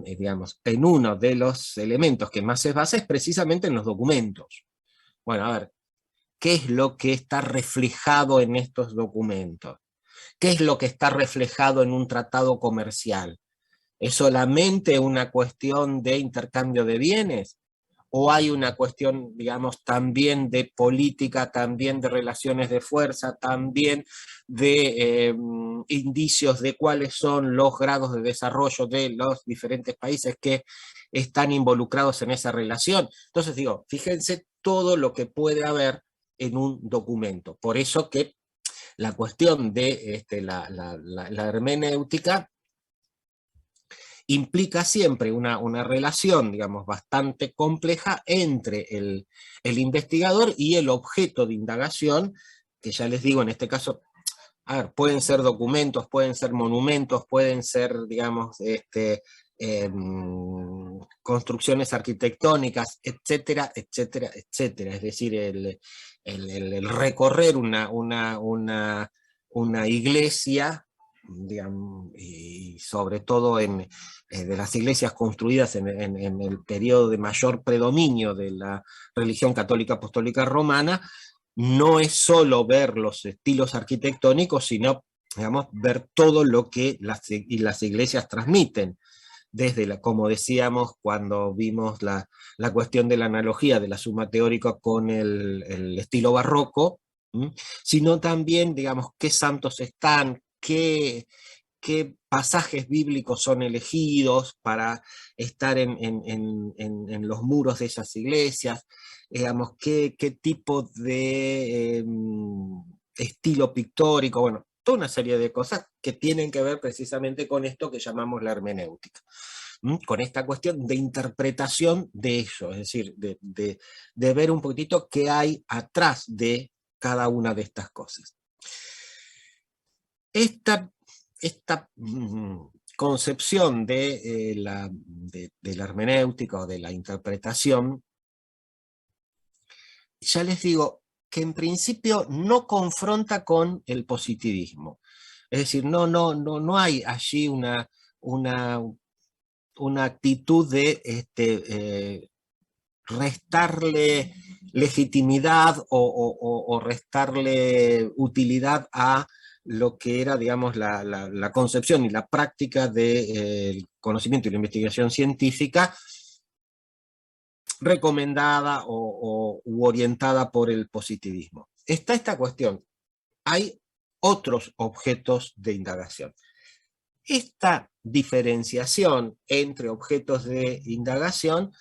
digamos, en uno de los elementos que más se basa es precisamente en los documentos. Bueno, a ver, ¿qué es lo que está reflejado en estos documentos? ¿Qué es lo que está reflejado en un tratado comercial? ¿Es solamente una cuestión de intercambio de bienes? ¿O hay una cuestión, digamos, también de política, también de relaciones de fuerza, también de indicios de cuáles son los grados de desarrollo de los diferentes países que están involucrados en esa relación? Entonces digo, fíjense todo lo que puede haber en un documento. Por eso que la cuestión de la hermenéutica implica siempre una relación, digamos, bastante compleja entre el investigador y el objeto de indagación, que ya les digo, en este caso, a ver, pueden ser documentos, pueden ser monumentos, pueden ser, digamos, construcciones arquitectónicas, etcétera, etcétera, etcétera. Es decir, el recorrer una iglesia, digamos, y sobre todo de las iglesias construidas en el periodo de mayor predominio de la religión católica apostólica romana, no es solo ver los estilos arquitectónicos, sino, digamos, ver todo lo que las iglesias transmiten. Desde, como decíamos cuando vimos la cuestión de la analogía de la suma teórica con el estilo barroco, sino también, digamos, qué santos están, qué pasajes bíblicos son elegidos para estar en los muros de esas iglesias, digamos, qué tipo de estilo pictórico, bueno, toda una serie de cosas que tienen que ver precisamente con esto que llamamos la hermenéutica, con esta cuestión de interpretación de eso, es decir, de ver un poquitito qué hay atrás de cada una de estas cosas. Esta concepción de la hermenéutica o de la interpretación, ya les digo que en principio no confronta con el positivismo. Es decir, no hay allí una actitud de restarle legitimidad o restarle utilidad a lo que era, digamos, la concepción y la práctica del conocimiento y la investigación científica recomendada u orientada por el positivismo. Está esta cuestión. Hay otros objetos de indagación. Esta diferenciación entre objetos de indagación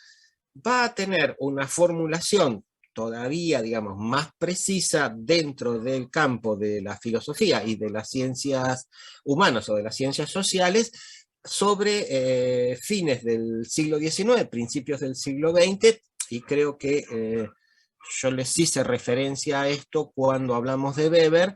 va a tener una formulación todavía, digamos, más precisa dentro del campo de la filosofía y de las ciencias humanas o de las ciencias sociales sobre fines del siglo XIX, principios del siglo XX, y creo que yo les hice referencia a esto cuando hablamos de Weber,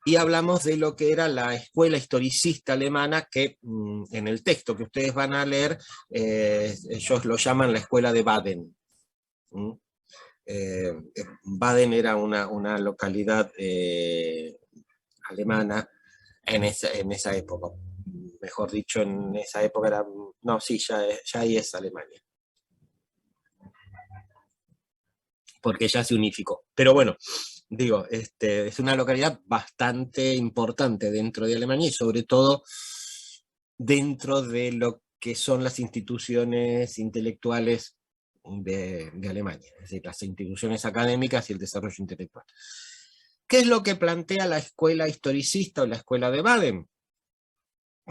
y hablamos de lo que era la escuela historicista alemana, que en el texto que ustedes van a leer, ellos lo llaman la escuela de Baden. Baden era una localidad alemana en esa época. Mejor dicho, en esa época era... No, sí, ya ahí es Alemania. Porque ya se unificó. Pero bueno, digo, es una localidad bastante importante dentro de Alemania y sobre todo dentro de lo que son las instituciones intelectuales de Alemania, es decir, las instituciones académicas y el desarrollo intelectual. ¿Qué es lo que plantea la escuela historicista o la escuela de Baden?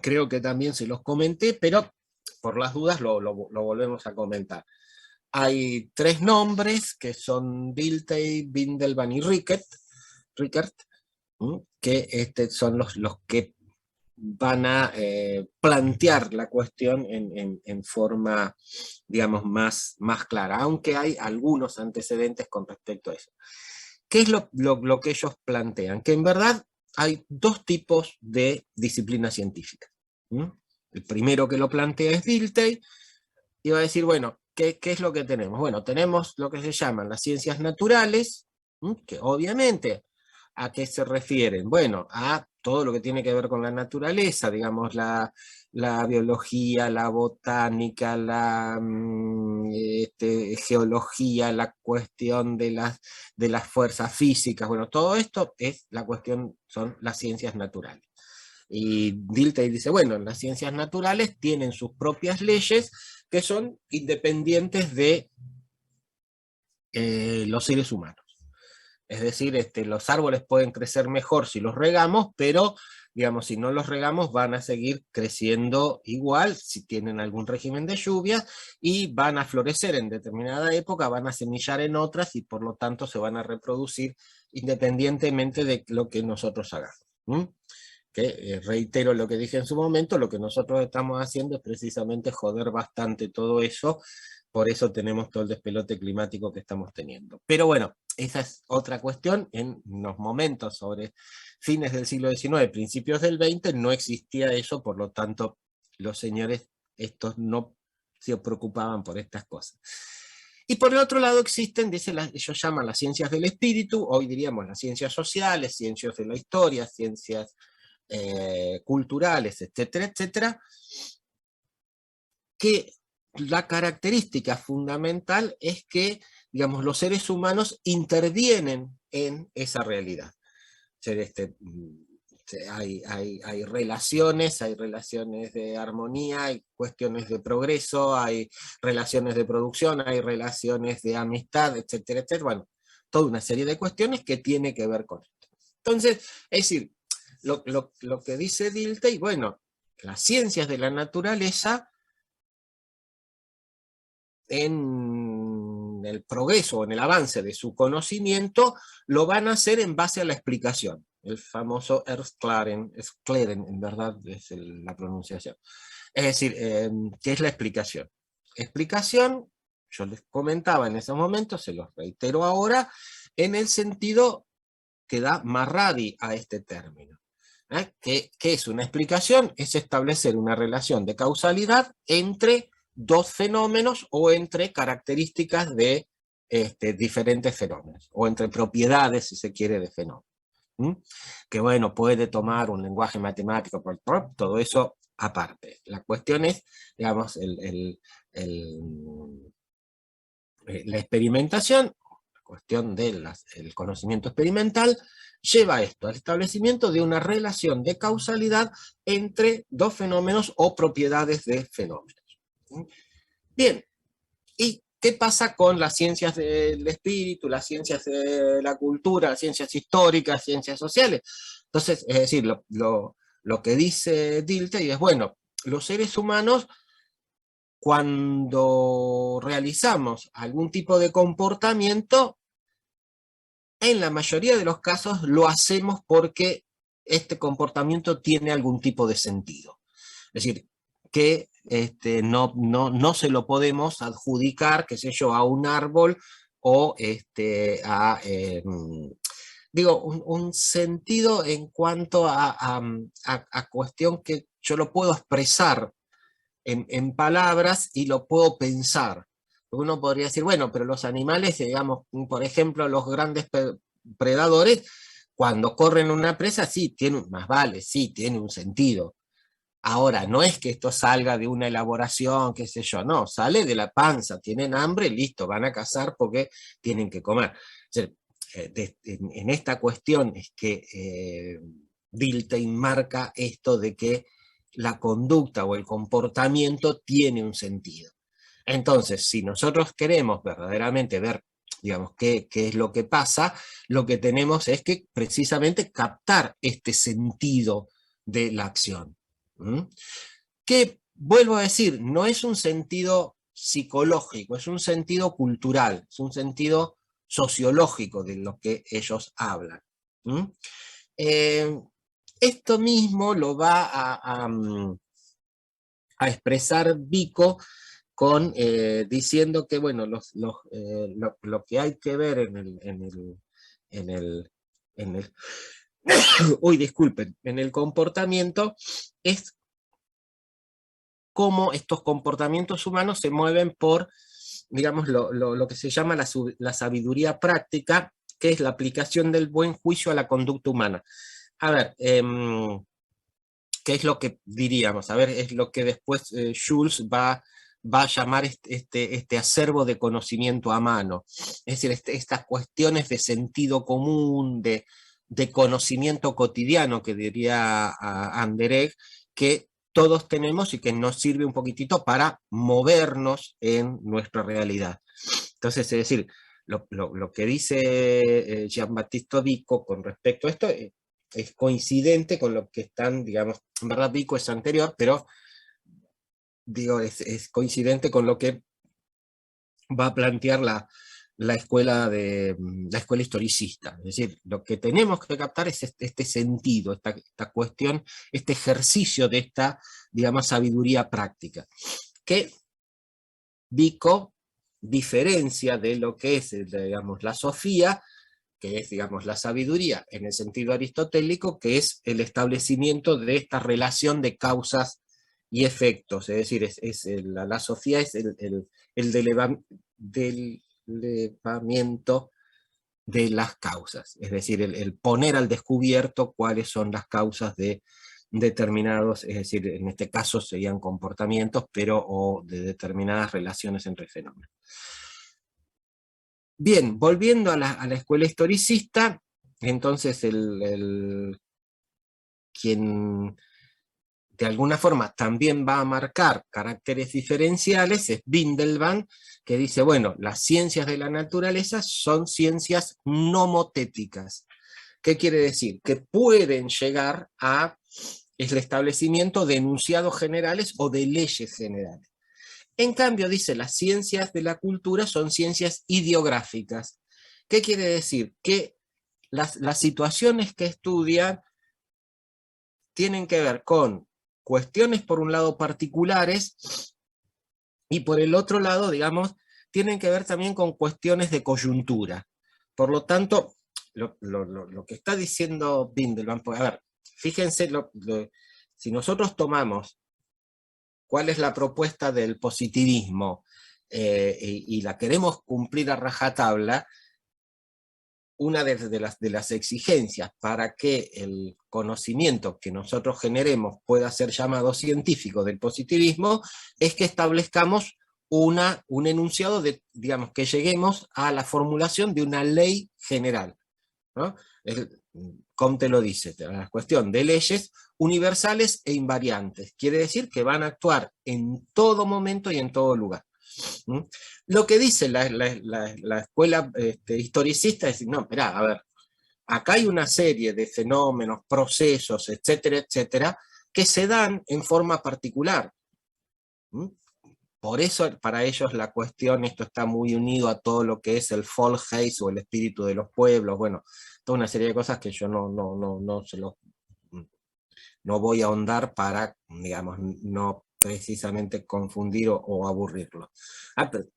Creo que también se los comenté, pero por las dudas lo volvemos a comentar. Hay tres nombres que son Dilthey, Windelband y Rickert, que son los que van a plantear la cuestión en forma, digamos, más clara, aunque hay algunos antecedentes con respecto a eso. ¿Qué es lo que ellos plantean? Que en verdad hay dos tipos de disciplinas científicas. El primero que lo plantea es Dilthey, y va a decir, bueno, ¿qué es lo que tenemos? Bueno, tenemos lo que se llaman las ciencias naturales, que obviamente, ¿a qué se refieren? Bueno, a todo lo que tiene que ver con la naturaleza, digamos, la biología, la botánica, la geología, la cuestión de las fuerzas físicas, bueno, todo esto es la cuestión, son las ciencias naturales. Y Dilthey dice, bueno, las ciencias naturales tienen sus propias leyes que son independientes de los seres humanos. Es decir, los árboles pueden crecer mejor si los regamos, pero, digamos, si no los regamos van a seguir creciendo igual si tienen algún régimen de lluvias, y van a florecer en determinada época, van a semillar en otras, y por lo tanto se van a reproducir independientemente de lo que nosotros hagamos. Que, reitero lo que dije en su momento, lo que nosotros estamos haciendo es precisamente joder bastante todo eso, por eso tenemos todo el despelote climático que estamos teniendo. Pero bueno, esa es otra cuestión. En los momentos sobre fines del siglo XIX, principios del XX, no existía eso, por lo tanto, los señores estos no se preocupaban por estas cosas. Y por el otro lado existen, ellos llaman las ciencias del espíritu, hoy diríamos las ciencias sociales, ciencias de la historia, ciencias culturales, etcétera, etcétera, que la característica fundamental es que, digamos, los seres humanos intervienen en esa realidad. Hay relaciones de armonía, hay cuestiones de progreso, hay relaciones de producción, hay relaciones de amistad, etcétera, etcétera. Bueno, toda una serie de cuestiones que tiene que ver con esto. Entonces, es decir, lo que dice Dilthey, bueno, las ciencias de la naturaleza en el progreso, en el avance de su conocimiento, lo van a hacer en base a la explicación. El famoso Erklärung, en verdad es la pronunciación. Es decir, ¿qué es la explicación? Explicación, yo les comentaba en ese momento, se los reitero ahora, en el sentido que da Marradi a este término. ¿Qué es una explicación? Es establecer una relación de causalidad entre dos fenómenos o entre características de diferentes fenómenos, o entre propiedades, si se quiere, de fenómenos. Que bueno, puede tomar un lenguaje matemático, todo eso aparte. La cuestión es, digamos, la experimentación, la cuestión del conocimiento experimental, lleva esto, al establecimiento de una relación de causalidad entre dos fenómenos o propiedades de fenómenos. Bien, ¿y qué pasa con las ciencias del espíritu, las ciencias de la cultura, las ciencias históricas, ciencias sociales? Entonces, es decir, lo que dice Dilthey es, bueno, los seres humanos, cuando realizamos algún tipo de comportamiento, en la mayoría de los casos lo hacemos porque este comportamiento tiene algún tipo de sentido. Es decir, que no se lo podemos adjudicar, qué sé yo, a un árbol o un sentido en cuanto a cuestión que yo lo puedo expresar en palabras y lo puedo pensar. Uno podría decir, bueno, pero los animales, digamos, por ejemplo, los grandes predadores, cuando corren una presa, sí, tiene un sentido. Ahora, no es que esto salga de una elaboración, qué sé yo, no, sale de la panza, tienen hambre, listo, van a cazar porque tienen que comer. O sea, en esta cuestión es que Dilthey marca esto de que la conducta o el comportamiento tiene un sentido. Entonces, si nosotros queremos verdaderamente ver, digamos, qué es lo que pasa, lo que tenemos es que precisamente captar este sentido de la acción. Que, vuelvo a decir, no es un sentido psicológico, es un sentido cultural, es un sentido sociológico de lo que ellos hablan. Esto mismo lo va a expresar Vico diciendo que, bueno, lo que hay que ver en el comportamiento es cómo estos comportamientos humanos se mueven por, digamos, lo que se llama la sabiduría práctica, que es la aplicación del buen juicio a la conducta humana. A ver, ¿qué es lo que diríamos? A ver, es lo que después Schulz va a llamar este acervo de conocimiento a mano. Es decir, estas cuestiones de sentido común, de conocimiento cotidiano, que diría Anderegg, que todos tenemos y que nos sirve un poquitito para movernos en nuestra realidad. Entonces, es decir, lo que dice Giambattista Vico con respecto a esto es coincidente con lo que están, digamos, en verdad Vico es anterior, pero digo, es coincidente con lo que va a plantear la escuela historicista. Es decir, lo que tenemos que captar es este sentido, esta cuestión, este ejercicio de esta, digamos, sabiduría práctica, que Vico diferencia de lo que es, digamos, la sofía, que es, digamos, la sabiduría en el sentido aristotélico, que es el establecimiento de esta relación de causas y efectos, es decir, la sofía es el elevamiento de las causas, es decir, el poner al descubierto cuáles son las causas de determinados, es decir, en este caso serían comportamientos, pero o de determinadas relaciones entre fenómenos. Bien, volviendo a la escuela historicista, entonces quien de alguna forma también va a marcar caracteres diferenciales es Windelband, que dice, bueno, las ciencias de la naturaleza son ciencias nomotéticas. ¿Qué quiere decir? Que pueden llegar a el establecimiento de enunciados generales o de leyes generales. En cambio, dice, las ciencias de la cultura son ciencias ideográficas. ¿Qué quiere decir? Que las situaciones que estudian tienen que ver con cuestiones, por un lado, particulares, y por el otro lado, digamos, tienen que ver también con cuestiones de coyuntura. Por lo tanto, lo que está diciendo Windelband, pues, a ver, fíjense, si nosotros tomamos cuál es la propuesta del positivismo y la queremos cumplir a rajatabla, una de las exigencias para que el conocimiento que nosotros generemos pueda ser llamado científico del positivismo es que establezcamos un enunciado de, digamos, que lleguemos a la formulación de una ley general, ¿no? Comte lo dice, la cuestión de leyes universales e invariantes, quiere decir que van a actuar en todo momento y en todo lugar. Lo que dice la escuela historicista es decir, no, esperá, a ver, acá hay una serie de fenómenos, procesos, etcétera, etcétera, que se dan en forma particular. Por eso, para ellos la cuestión, esto está muy unido a todo lo que es el Volksgeist o el espíritu de los pueblos, bueno, toda una serie de cosas que yo no voy a ahondar para, digamos, no precisamente confundir o aburrirlo. Pero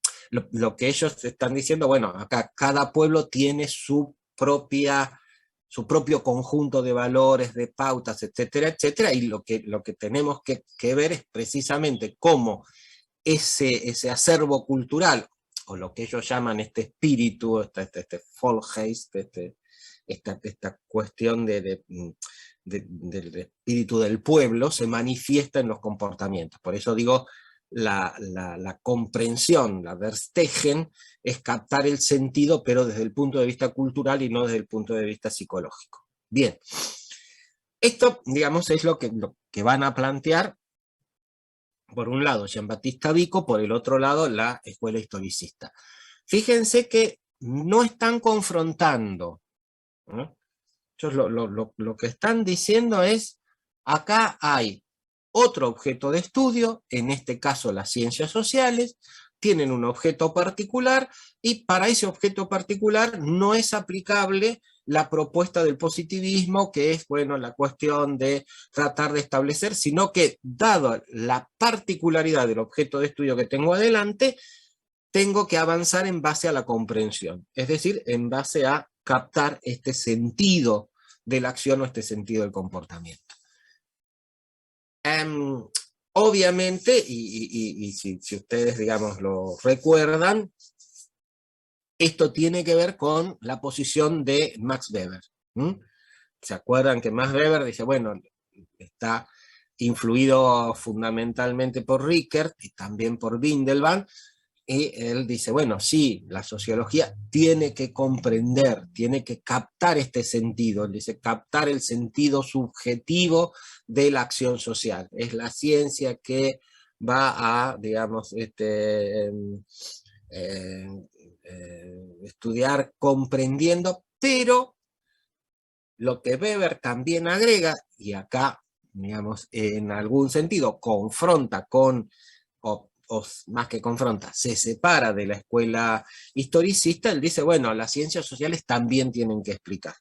lo que ellos están diciendo, bueno, acá cada pueblo tiene su propio conjunto de valores, de pautas, etcétera, etcétera, y lo que tenemos que ver es precisamente cómo ese acervo cultural, o lo que ellos llaman este espíritu, este Volksgeist, esta cuestión del espíritu del pueblo, se manifiesta en los comportamientos. Por eso digo, la comprensión, la Verstehen, es captar el sentido, pero desde el punto de vista cultural y no desde el punto de vista psicológico. Bien, esto, digamos, es lo que van a plantear, por un lado Giambattista Vico, por el otro lado la escuela historicista. Fíjense que no están confrontando, ¿no? Ellos lo que están diciendo es, acá hay otro objeto de estudio, en este caso las ciencias sociales, tienen un objeto particular, y para ese objeto particular no es aplicable la propuesta del positivismo, que es, bueno, la cuestión de tratar de establecer, sino que, dado la particularidad del objeto de estudio que tengo adelante, tengo que avanzar en base a la comprensión, es decir, en base a captar este sentido de la acción o este sentido del comportamiento. Obviamente, y si ustedes, digamos, lo recuerdan, esto tiene que ver con la posición de Max Weber. ¿Se acuerdan que Max Weber dice, bueno, está influido fundamentalmente por Rickert y también por Windelband, y él dice, bueno, sí, la sociología tiene que comprender, tiene que captar este sentido, él dice, captar el sentido subjetivo de la acción social. Es la ciencia que va a, digamos, estudiar comprendiendo, pero lo que Weber también agrega, y acá, digamos, en algún sentido confronta con, o más que confronta, se separa de la escuela historicista, él dice, bueno, las ciencias sociales también tienen que explicar.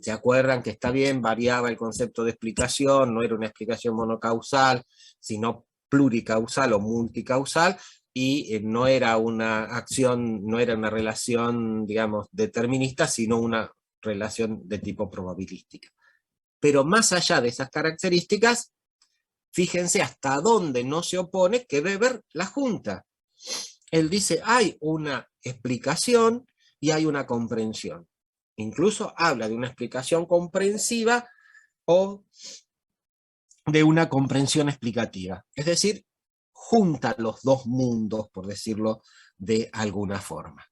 ¿Se acuerdan que está bien, variaba el concepto de explicación, no era una explicación monocausal, sino pluricausal o multicausal, y no era una acción, no era una relación, digamos, determinista, sino una relación de tipo probabilística. Pero más allá de esas características, fíjense hasta dónde no se opone que Weber la junta. Él dice, hay una explicación y hay una comprensión. Incluso habla de una explicación comprensiva o de una comprensión explicativa. Es decir, junta los dos mundos, por decirlo de alguna forma.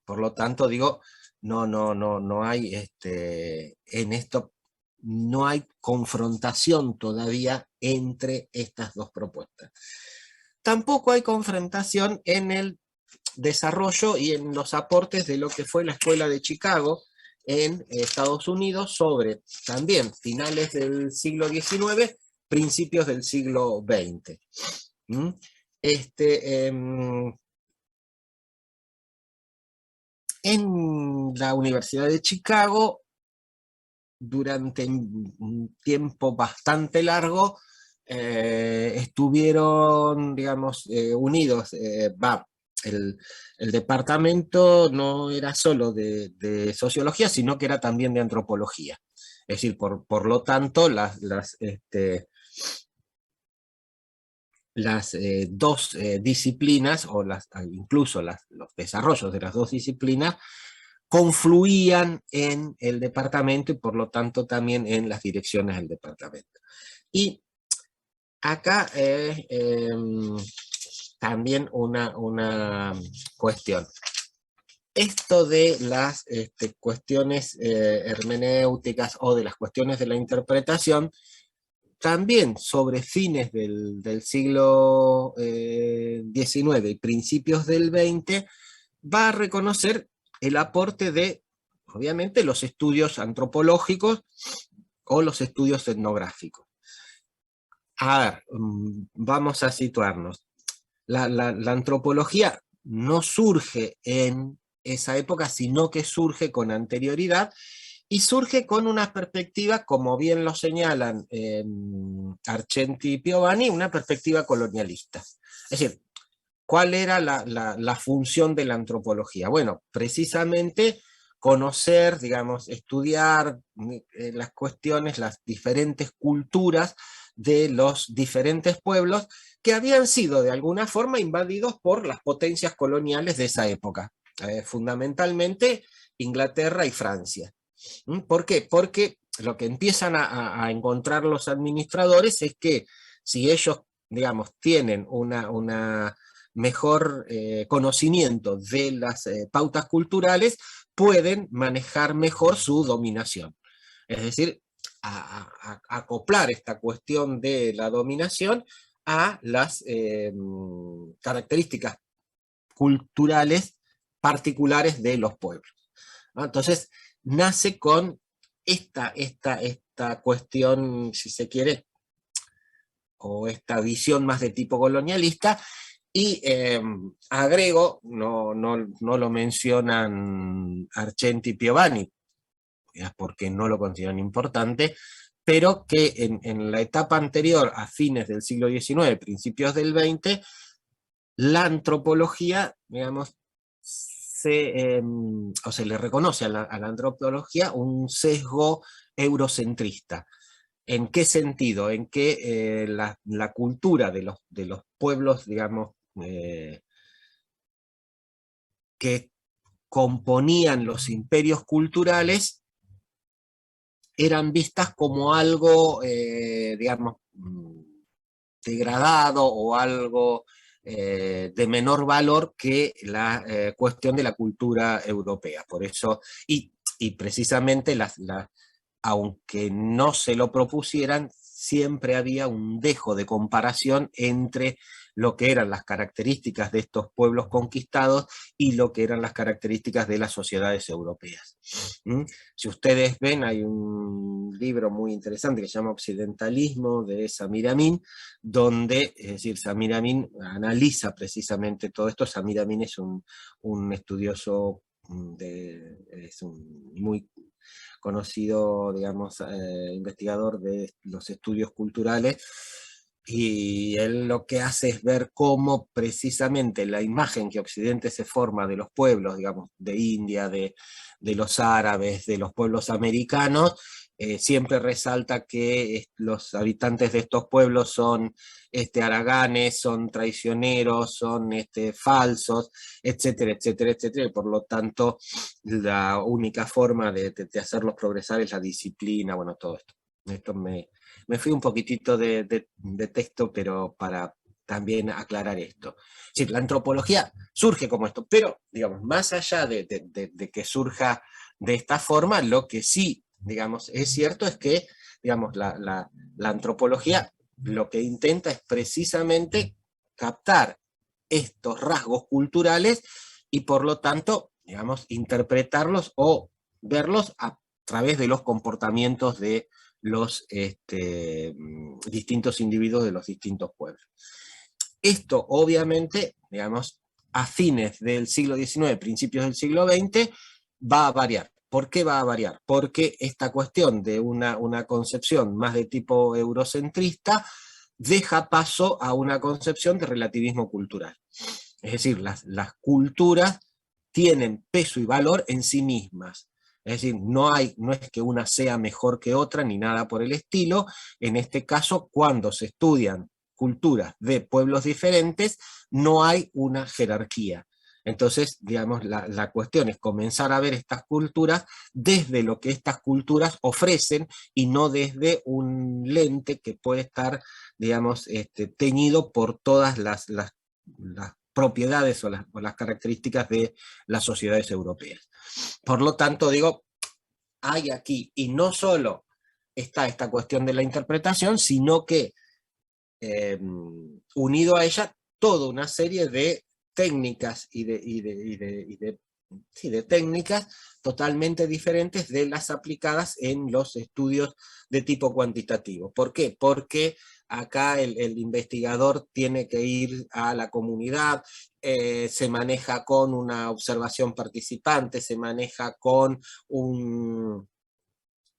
Por lo tanto, digo, no hay en esto, no hay confrontación todavía entre estas dos propuestas. Tampoco hay confrontación en el desarrollo y en los aportes de lo que fue la Escuela de Chicago en Estados Unidos sobre también finales del siglo XIX, principios del siglo XX. En la Universidad de Chicago, durante un tiempo bastante largo, estuvieron, digamos, unidos. El departamento no era solo de sociología, sino que era también de antropología. Es decir, por lo tanto, las dos disciplinas, o incluso los desarrollos de las dos disciplinas, confluían en el departamento y por lo tanto también en las direcciones del departamento. Y acá también una cuestión. Esto de las cuestiones hermenéuticas o de las cuestiones de la interpretación, también sobre fines del siglo XIX y principios del XX, va a reconocer el aporte de, obviamente, los estudios antropológicos o los estudios etnográficos. A ver, vamos a situarnos. La antropología no surge en esa época, sino que surge con anterioridad, y surge con una perspectiva, como bien lo señalan Argenti y Piovani, una perspectiva colonialista. Es decir, ¿cuál era la función de la antropología? Bueno, precisamente conocer, digamos, estudiar las cuestiones, las diferentes culturas de los diferentes pueblos que habían sido de alguna forma invadidos por las potencias coloniales de esa época, fundamentalmente Inglaterra y Francia. ¿Por qué? Porque lo que empiezan a encontrar los administradores es que si ellos, digamos, tienen una mejor conocimiento de las pautas culturales, pueden manejar mejor su dominación. Es decir, acoplar esta cuestión de la dominación a las características culturales particulares de los pueblos. Entonces, nace con esta cuestión, si se quiere, o esta visión más de tipo colonialista, y agrego, no lo mencionan Argenti y Piovani, porque no lo consideran importante, pero que en la etapa anterior, a fines del siglo XIX, principios del XX, la antropología, digamos, se le reconoce a la antropología un sesgo eurocentrista. ¿En qué sentido? En que la cultura de los pueblos, digamos, que componían los imperios culturales, eran vistas como algo, digamos, degradado o algo de menor valor que la cuestión de la cultura europea. Por eso, y precisamente aunque no se lo propusieran, siempre había un dejo de comparación entre lo que eran las características de estos pueblos conquistados y lo que eran las características de las sociedades europeas. Si ustedes ven, hay un libro muy interesante que se llama Occidentalismo, de Samir Amin, donde, es decir, Samir Amin analiza precisamente todo esto. Samir Amin es un estudioso, es un muy conocido, digamos, investigador de los estudios culturales, y él lo que hace es ver cómo precisamente la imagen que Occidente se forma de los pueblos, digamos, de India, de los árabes, de los pueblos americanos, siempre resalta que los habitantes de estos pueblos son haraganes, son traicioneros, son falsos, etcétera, etcétera, etcétera, y por lo tanto la única forma de hacerlos progresar es la disciplina, bueno, todo esto. Esto me fui un poquitito de texto, pero para también aclarar esto. Sí, la antropología surge como esto, pero, digamos, más allá de que surja de esta forma, lo que sí, digamos, es cierto es que, digamos, la antropología lo que intenta es precisamente captar estos rasgos culturales y por lo tanto, digamos, interpretarlos o verlos a través de los comportamientos de los distintos individuos de los distintos pueblos. Esto, obviamente, digamos, a fines del siglo XIX, principios del siglo XX, va a variar. ¿Por qué va a variar? Porque esta cuestión de una concepción más de tipo eurocentrista deja paso a una concepción de relativismo cultural. Es decir, las culturas tienen peso y valor en sí mismas. Es decir, no es que una sea mejor que otra, ni nada por el estilo. En este caso, cuando se estudian culturas de pueblos diferentes, no hay una jerarquía. Entonces, digamos, la cuestión es comenzar a ver estas culturas desde lo que estas culturas ofrecen y no desde un lente que puede estar, digamos, teñido por todas las propiedades o las características de las sociedades europeas. Por lo tanto, digo, hay aquí, y no solo está esta cuestión de la interpretación, sino que unido a ella toda una serie de técnicas y de técnicas totalmente diferentes de las aplicadas en los estudios de tipo cuantitativo. ¿Por qué? Porque acá el investigador tiene que ir a la comunidad, se maneja con una observación participante, se maneja con un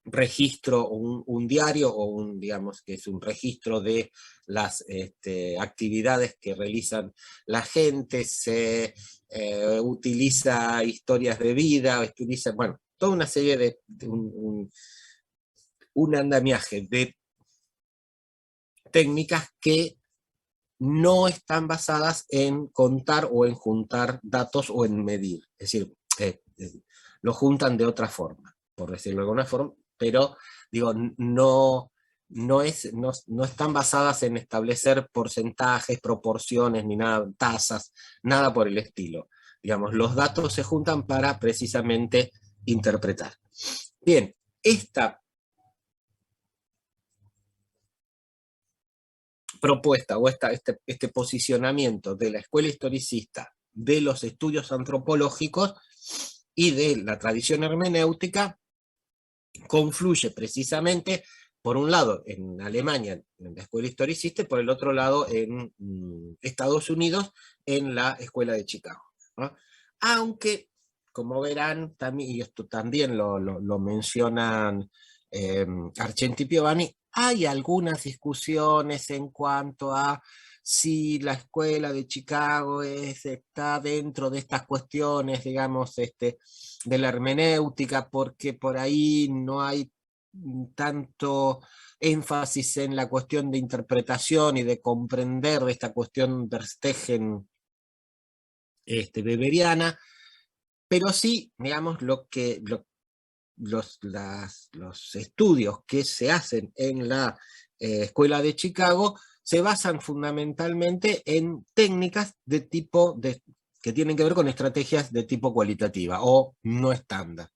registro, un diario, o digamos que es un registro de las actividades que realizan la gente, se utiliza historias de vida, utiliza, bueno, toda una serie de un andamiaje de técnicas que no están basadas en contar o en juntar datos o en medir, es decir, lo juntan de otra forma, por decirlo de alguna forma, pero digo, no están basadas en establecer porcentajes, proporciones, ni nada, tasas, nada por el estilo. Digamos, los datos se juntan para precisamente interpretar. Bien, esta propuesta o este posicionamiento de la escuela historicista de los estudios antropológicos y de la tradición hermenéutica confluye precisamente, por un lado, en Alemania, en la escuela historicista, y por el otro lado, en Estados Unidos, en la escuela de Chicago, ¿no? Aunque, como verán, también, y esto también lo mencionan Argenti y Piovani, hay algunas discusiones en cuanto a si la escuela de Chicago está dentro de estas cuestiones, digamos, de la hermenéutica, porque por ahí no hay tanto énfasis en la cuestión de interpretación y de comprender de esta cuestión Verstegen weberiana, pero sí, digamos, los estudios que se hacen en la escuela de Chicago se basan fundamentalmente en técnicas de tipo que tienen que ver con estrategias de tipo cualitativa o no estándar.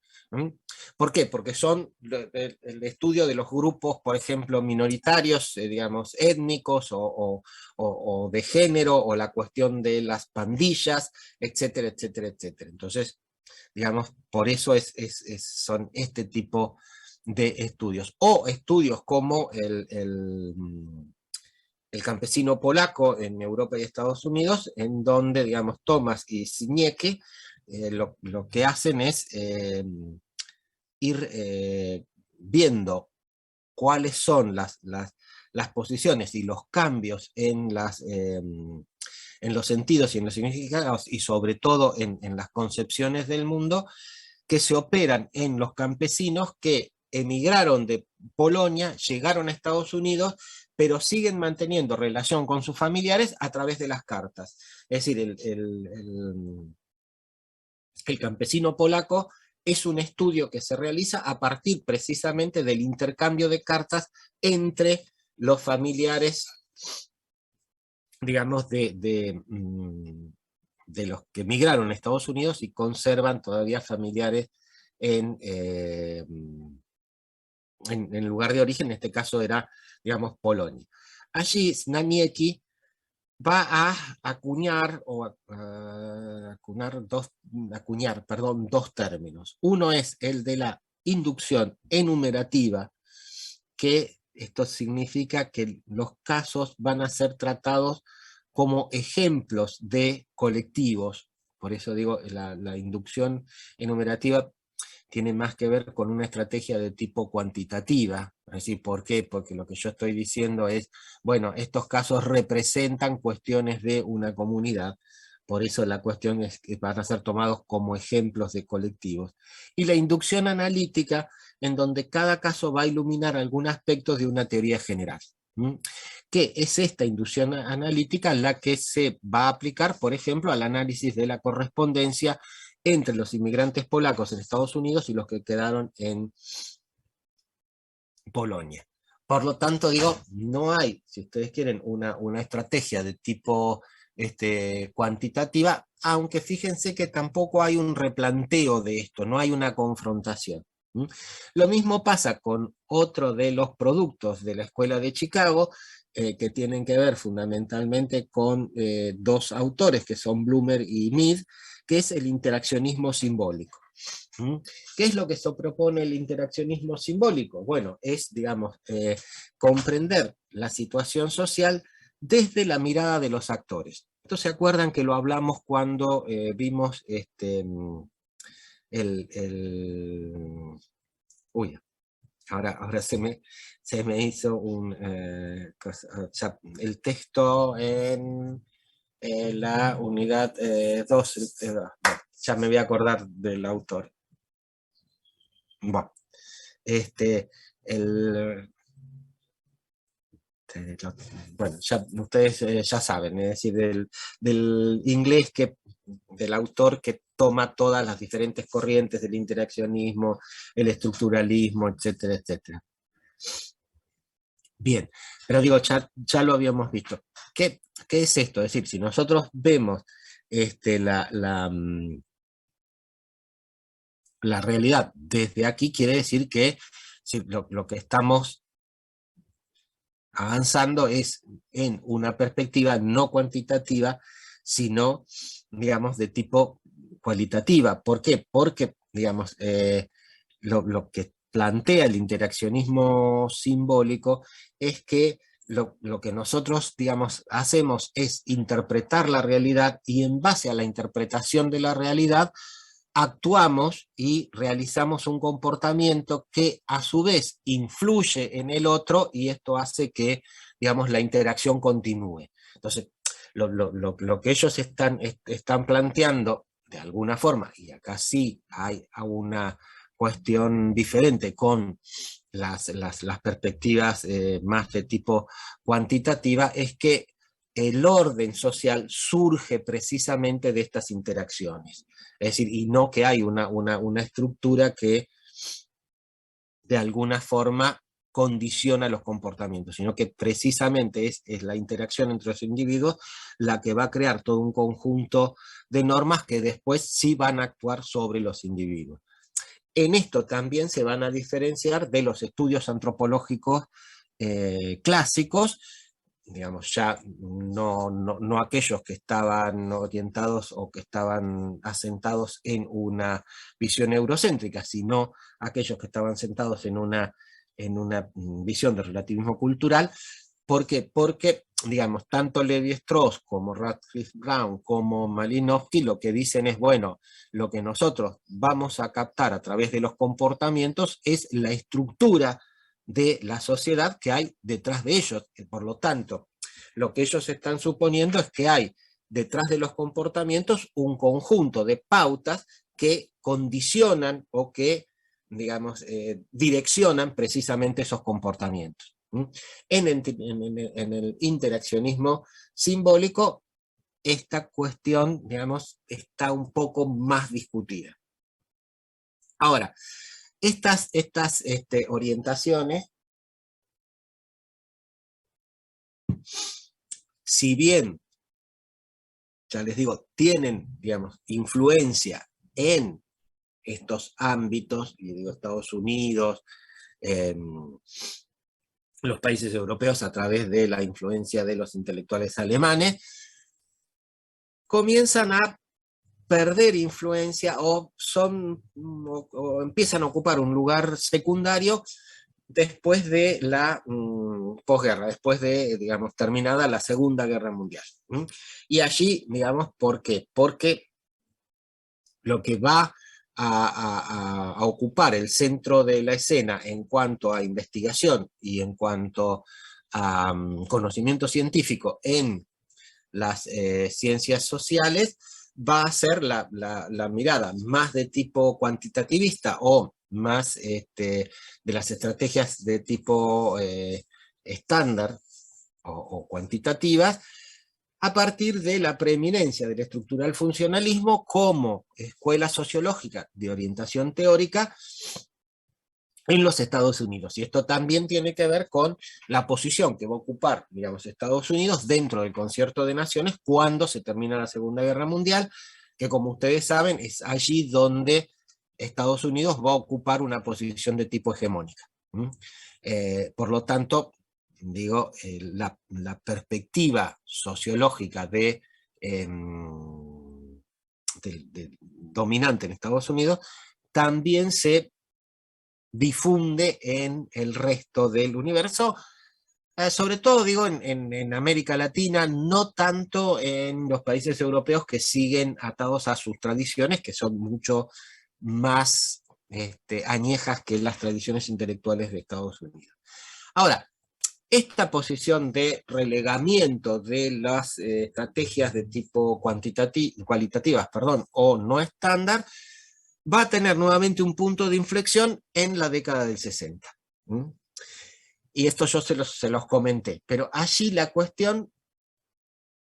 ¿Por qué? Porque son el estudio de los grupos, por ejemplo, minoritarios, digamos, étnicos o de género, o la cuestión de las pandillas, etcétera, etcétera, etcétera. Entonces, digamos, por eso son este tipo de estudios. O estudios como el campesino polaco en Europa y Estados Unidos, en donde, digamos, Thomas y Siniecki lo que hacen es ir viendo cuáles son las posiciones y los cambios en los sentidos y en los significados, y sobre todo en las concepciones del mundo, que se operan en los campesinos que emigraron de Polonia, llegaron a Estados Unidos, pero siguen manteniendo relación con sus familiares a través de las cartas. Es decir, el campesino polaco es un estudio que se realiza a partir precisamente del intercambio de cartas entre los familiares, digamos, de los que emigraron a Estados Unidos y conservan todavía familiares en el lugar de origen. En este caso era, digamos, Polonia. Allí Znamiecki va a acuñar, dos términos. Uno es el de la inducción enumerativa, que esto significa que los casos van a ser tratados como ejemplos de colectivos. Por eso digo, la inducción enumerativa tiene más que ver con una estrategia de tipo cuantitativa. Es decir, ¿por qué? Porque lo que yo estoy diciendo es, bueno, estos casos representan cuestiones de una comunidad, por eso la cuestión es que van a ser tomados como ejemplos de colectivos. Y la inducción analítica, en donde cada caso va a iluminar algún aspecto de una teoría general. ¿Qué es esta inducción analítica? La que se va a aplicar, por ejemplo, al análisis de la correspondencia entre los inmigrantes polacos en Estados Unidos y los que quedaron en Polonia. Por lo tanto, digo, no hay, si ustedes quieren, una estrategia de tipo cuantitativa, aunque fíjense que tampoco hay un replanteo de esto, no hay una confrontación. Lo mismo pasa con otro de los productos de la Escuela de Chicago, que tienen que ver fundamentalmente con dos autores, que son Blumer y Mead, que es el interaccionismo simbólico. ¿Qué es lo que se propone el interaccionismo simbólico? Bueno, es, digamos, comprender la situación social desde la mirada de los actores. Esto se acuerdan que lo hablamos cuando vimos uy, ahora se me hizo el texto en la unidad 2, ya me voy a acordar del autor. Bueno, bueno, ya, ustedes ya saben, es decir, del inglés, del autor que toma todas las diferentes corrientes del interaccionismo, el estructuralismo, etcétera, etcétera. Bien, pero digo, ya lo habíamos visto. ¿Qué es esto? Es decir, si nosotros vemos la realidad desde aquí, quiere decir que lo que estamos avanzando es en una perspectiva no cuantitativa, sino, digamos, de tipo cualitativa. ¿Por qué? Porque, digamos, lo que plantea el interaccionismo simbólico es que lo que nosotros, digamos, hacemos es interpretar la realidad, y en base a la interpretación de la realidad actuamos y realizamos un comportamiento que a su vez influye en el otro, y esto hace que, digamos, la interacción continúe. Entonces, lo que ellos están planteando de alguna forma, y acá sí hay una cuestión diferente con las perspectivas más de tipo cuantitativa, es que el orden social surge precisamente de estas interacciones. Es decir, y no que hay una estructura que de alguna forma condiciona los comportamientos, sino que precisamente es la interacción entre los individuos la que va a crear todo un conjunto de normas que después sí van a actuar sobre los individuos. En esto también se van a diferenciar de los estudios antropológicos clásicos, digamos, ya no aquellos que estaban orientados o que estaban asentados en una visión eurocéntrica, sino aquellos que estaban sentados en una visión de relativismo cultural. ¿Por qué? Porque, digamos, tanto Levi-Strauss como Radcliffe Brown como Malinowski lo que dicen es, bueno, lo que nosotros vamos a captar a través de los comportamientos es la estructura de la sociedad que hay detrás de ellos. Por lo tanto, lo que ellos están suponiendo es que hay detrás de los comportamientos un conjunto de pautas que condicionan o que, digamos, direccionan precisamente esos comportamientos. En el interaccionismo simbólico, esta cuestión, digamos, está un poco más discutida. Ahora, estas orientaciones, si bien, ya les digo, tienen, digamos, influencia en estos ámbitos, y digo Estados Unidos, los países europeos a través de la influencia de los intelectuales alemanes, comienzan a perder influencia o empiezan a ocupar un lugar secundario después de la posguerra, después de, digamos, terminada la Segunda Guerra Mundial. Y allí, digamos, ¿por qué? Porque lo que va a ocupar el centro de la escena en cuanto a investigación y en cuanto a conocimiento científico en las ciencias sociales, va a ser la mirada más de tipo cuantitativista o más de las estrategias de tipo estándar o cuantitativas, a partir de la preeminencia del estructural funcionalismo como escuela sociológica de orientación teórica en los Estados Unidos. Y esto también tiene que ver con la posición que va a ocupar, digamos, Estados Unidos dentro del Concierto de Naciones cuando se termina la Segunda Guerra Mundial, que como ustedes saben es allí donde Estados Unidos va a ocupar una posición de tipo hegemónica. Por lo tanto, digo, la perspectiva sociológica dominante en Estados Unidos también se difunde en el resto del universo, sobre todo, digo, en América Latina, no tanto en los países europeos que siguen atados a sus tradiciones, que son mucho más añejas que las tradiciones intelectuales de Estados Unidos. Ahora, esta posición de relegamiento de las estrategias de tipo cualitativas, o no estándar, va a tener nuevamente un punto de inflexión en la década del 60. Y esto yo se los comenté, pero allí la cuestión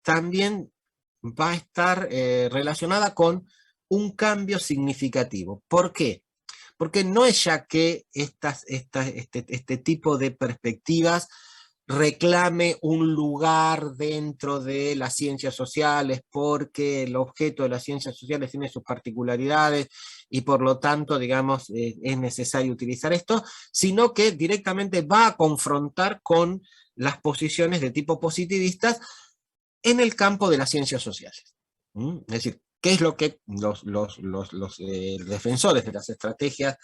también va a estar relacionada con un cambio significativo. ¿Por qué? Porque no es ya que este tipo de perspectivas reclame un lugar dentro de las ciencias sociales, porque el objeto de las ciencias sociales tiene sus particularidades y por lo tanto, digamos, es necesario utilizar esto, sino que directamente va a confrontar con las posiciones de tipo positivistas en el campo de las ciencias sociales. Es decir, ¿qué es lo que los defensores de las estrategias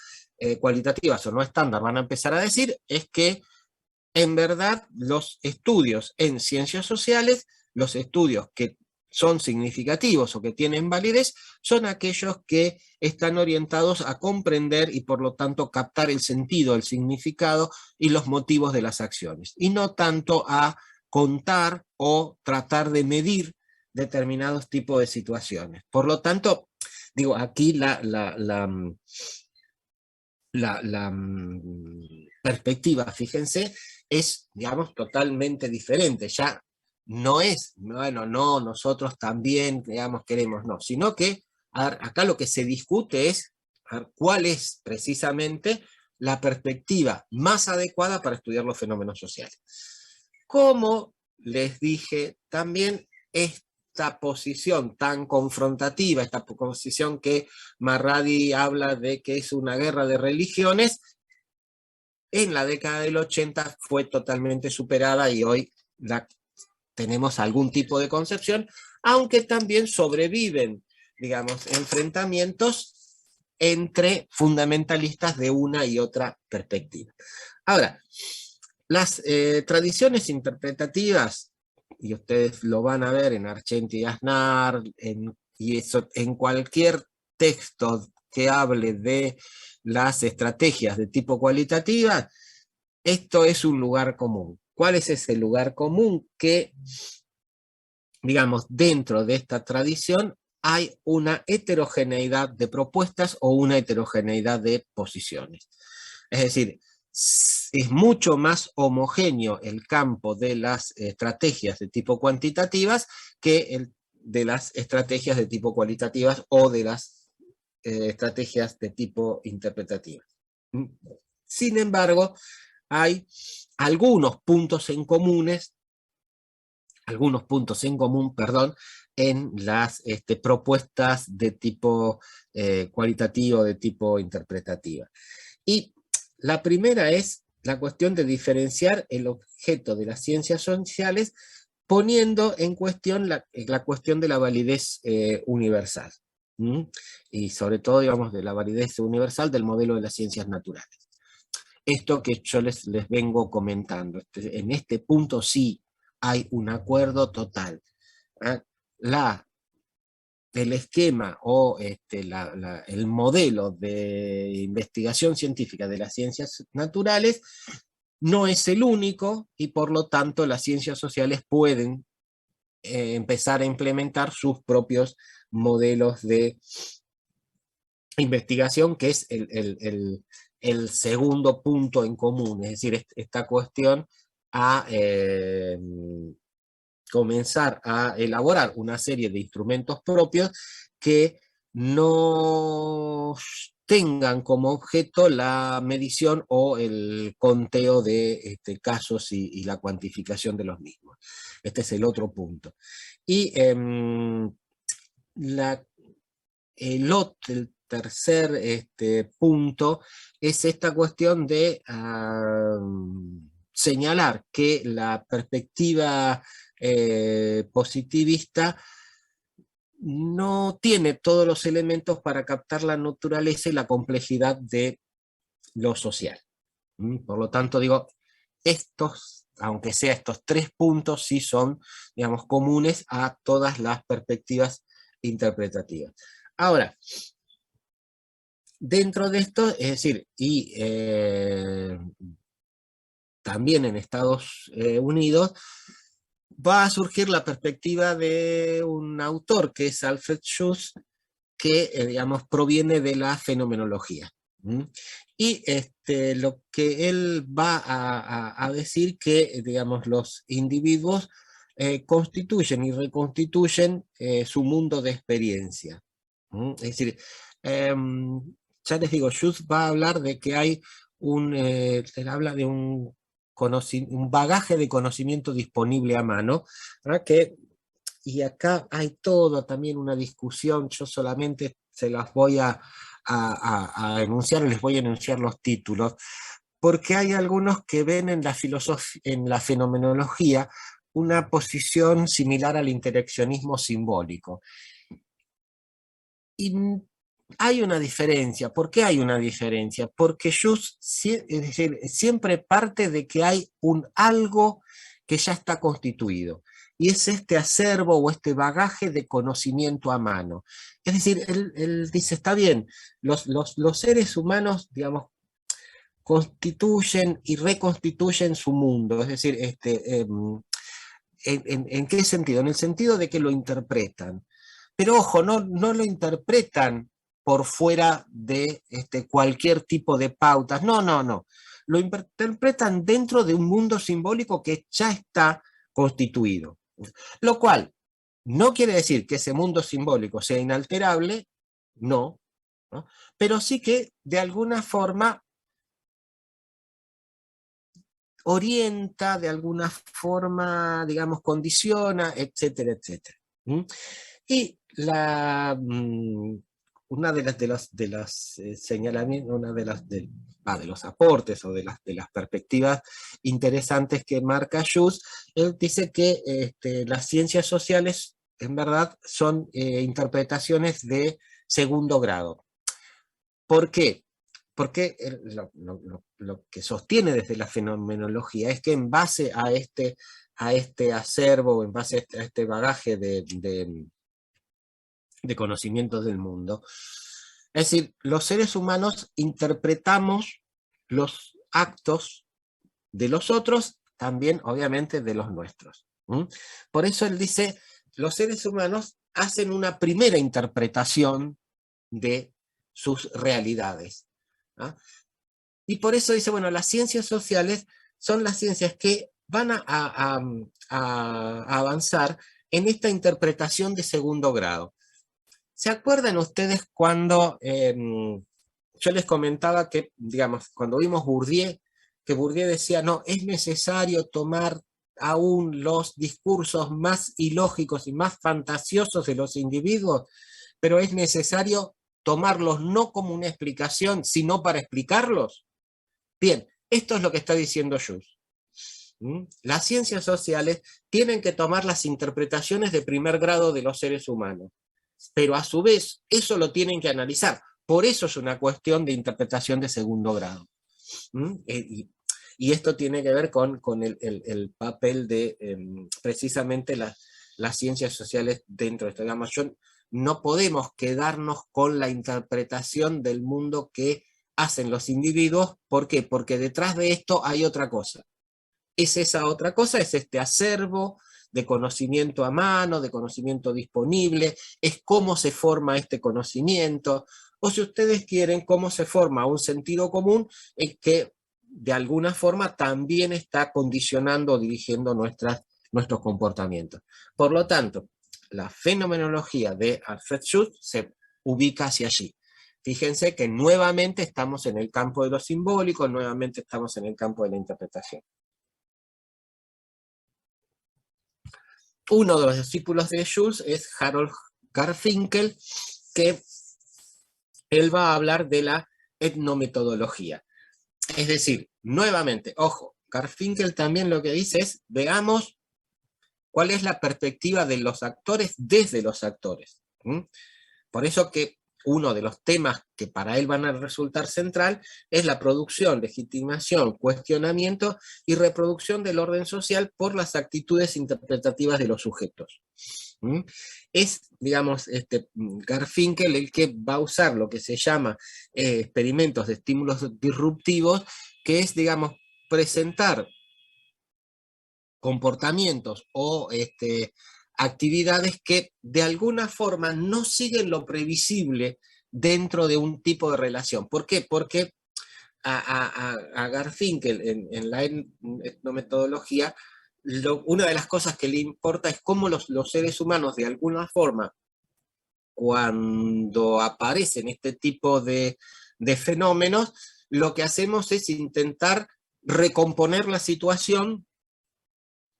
cualitativas o no estándar van a empezar a decir? Es que en verdad los estudios en ciencias sociales, los estudios que son significativos o que tienen validez, son aquellos que están orientados a comprender y por lo tanto captar el sentido, el significado y los motivos de las acciones, y no tanto a contar o tratar de medir determinados tipos de situaciones. Por lo tanto, digo, aquí la perspectiva, fíjense, es, digamos, totalmente diferente. Ya no es, bueno, no, nosotros también, digamos, queremos, no, sino que acá lo que se discute es cuál es precisamente la perspectiva más adecuada para estudiar los fenómenos sociales. Como les dije, también esta posición tan confrontativa, esta posición que Marradi habla de que es una guerra de religiones, en la década del 80 fue totalmente superada y hoy tenemos algún tipo de concepción, aunque también sobreviven, digamos, enfrentamientos entre fundamentalistas de una y otra perspectiva. Ahora, las tradiciones interpretativas, y ustedes lo van a ver en Argenti y Aznar, en cualquier texto que hable de las estrategias de tipo cualitativa, esto es un lugar común. ¿Cuál es ese lugar común? Que, digamos, dentro de esta tradición hay una heterogeneidad de propuestas o una heterogeneidad de posiciones. Es decir, es mucho más homogéneo el campo de las estrategias de tipo cuantitativas que el de las estrategias de tipo cualitativas o de las estrategias de tipo interpretativas. Sin embargo, hay algunos puntos en común, perdón, en las propuestas de tipo cualitativo, de tipo interpretativa. Y la primera es la cuestión de diferenciar el objeto de las ciencias sociales poniendo en cuestión la cuestión de la validez universal. Y sobre todo, digamos, de la validez universal del modelo de las ciencias naturales. Esto que yo les vengo comentando, en este punto sí hay un acuerdo total. El esquema o el modelo de investigación científica de las ciencias naturales no es el único y por lo tanto las ciencias sociales pueden empezar a implementar sus propios modelos de investigación, que es el segundo punto en común, es decir, esta cuestión a comenzar a elaborar una serie de instrumentos propios que no tengan como objeto la medición o el conteo de casos y la cuantificación de los mismos. Este es el otro punto. Y el tercer punto es esta cuestión de señalar que la perspectiva positivista no tiene todos los elementos para captar la naturaleza y la complejidad de lo social. Por lo tanto, digo, aunque sea estos tres puntos, sí son, digamos, comunes a todas las perspectivas interpretativas. Ahora, dentro de esto, es decir, y también en Estados Unidos, va a surgir la perspectiva de un autor que es Alfred Schuss, que digamos, proviene de la fenomenología. Y lo que él va a decir que, digamos, los individuos constituyen y reconstituyen su mundo de experiencia. Es decir, ya les digo, Schuss va a hablar de que hay él habla de un bagaje de conocimiento disponible a mano, ¿verdad? Y acá hay toda también una discusión, yo solamente se las voy a enunciar, les voy a enunciar los títulos, porque hay algunos que ven en la fenomenología una posición similar al interaccionismo simbólico. Y hay una diferencia. ¿Por qué hay una diferencia? Porque Schuss es decir, siempre parte de que hay un algo que ya está constituido. Y es este acervo o este bagaje de conocimiento a mano. Es decir, él dice, está bien, los seres humanos, digamos, constituyen y reconstituyen su mundo. Es decir, ¿en qué sentido? En el sentido de que lo interpretan. Pero ojo, no lo interpretan por fuera de cualquier tipo de pautas. No. Lo interpretan dentro de un mundo simbólico que ya está constituido. Lo cual no quiere decir que ese mundo simbólico sea inalterable, no, pero sí que de alguna forma orienta, de alguna forma, digamos, condiciona, etcétera, etcétera. Y una de los señalamientos, una de los aportes o de las perspectivas interesantes que marca Schuss, él dice que las ciencias sociales en verdad son interpretaciones de segundo grado. ¿Por qué? Porque lo que sostiene desde la fenomenología es que en base a este acervo, en base a este bagaje de conocimientos del mundo, es decir, los seres humanos interpretamos los actos de los otros, también obviamente de los nuestros. Por eso él dice, los seres humanos hacen una primera interpretación de sus realidades. ¿Ah? Y por eso dice, bueno, las ciencias sociales son las ciencias que van a avanzar en esta interpretación de segundo grado. ¿Se acuerdan ustedes cuando yo les comentaba que, digamos, cuando vimos Bourdieu, que Bourdieu decía, no, es necesario tomar aún los discursos más ilógicos y más fantasiosos de los individuos, pero es necesario tomarlos no como una explicación, sino para explicarlos? Bien, esto es lo que está diciendo Jules. Las ciencias sociales tienen que tomar las interpretaciones de primer grado de los seres humanos, pero a su vez eso lo tienen que analizar. Por eso es una cuestión de interpretación de segundo grado. Y esto tiene que ver con el papel de precisamente las ciencias sociales dentro de esto. Digamos, no podemos quedarnos con la interpretación del mundo que hacen los individuos. ¿Por qué? Porque detrás de esto hay otra cosa. Esa otra cosa es este acervo de conocimiento a mano, de conocimiento disponible, es cómo se forma este conocimiento, o si ustedes quieren, cómo se forma un sentido común que de alguna forma también está condicionando o dirigiendo nuestros comportamientos. Por lo tanto, la fenomenología de Alfred Schultz se ubica hacia allí. Fíjense que nuevamente estamos en el campo de lo simbólico, nuevamente estamos en el campo de la interpretación. Uno de los discípulos de Schultz es Harold Garfinkel, que él va a hablar de la etnometodología. Es decir, nuevamente, ojo, Garfinkel también lo que dice es, veamos cuál es la perspectiva de los actores desde los actores. Por eso que uno de los temas que para él van a resultar central es la producción, legitimación, cuestionamiento y reproducción del orden social por las actitudes interpretativas de los sujetos. Es, digamos, Garfinkel el que va a usar lo que se llama experimentos de estímulos disruptivos, que es, digamos, presentar comportamientos o actividades que de alguna forma no siguen lo previsible dentro de un tipo de relación. ¿Por qué? Porque a Garfinkel en la etnometodología, una de las cosas que le importa es cómo los seres humanos de alguna forma, cuando aparecen este tipo de fenómenos, lo que hacemos es intentar recomponer la situación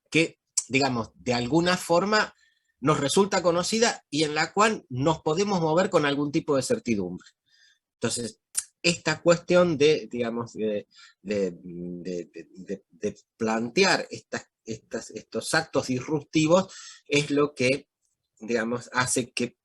que, digamos, de alguna forma nos resulta conocida y en la cual nos podemos mover con algún tipo de certidumbre. Entonces, esta cuestión de, digamos, de plantear estos actos disruptivos es lo que, digamos, hace que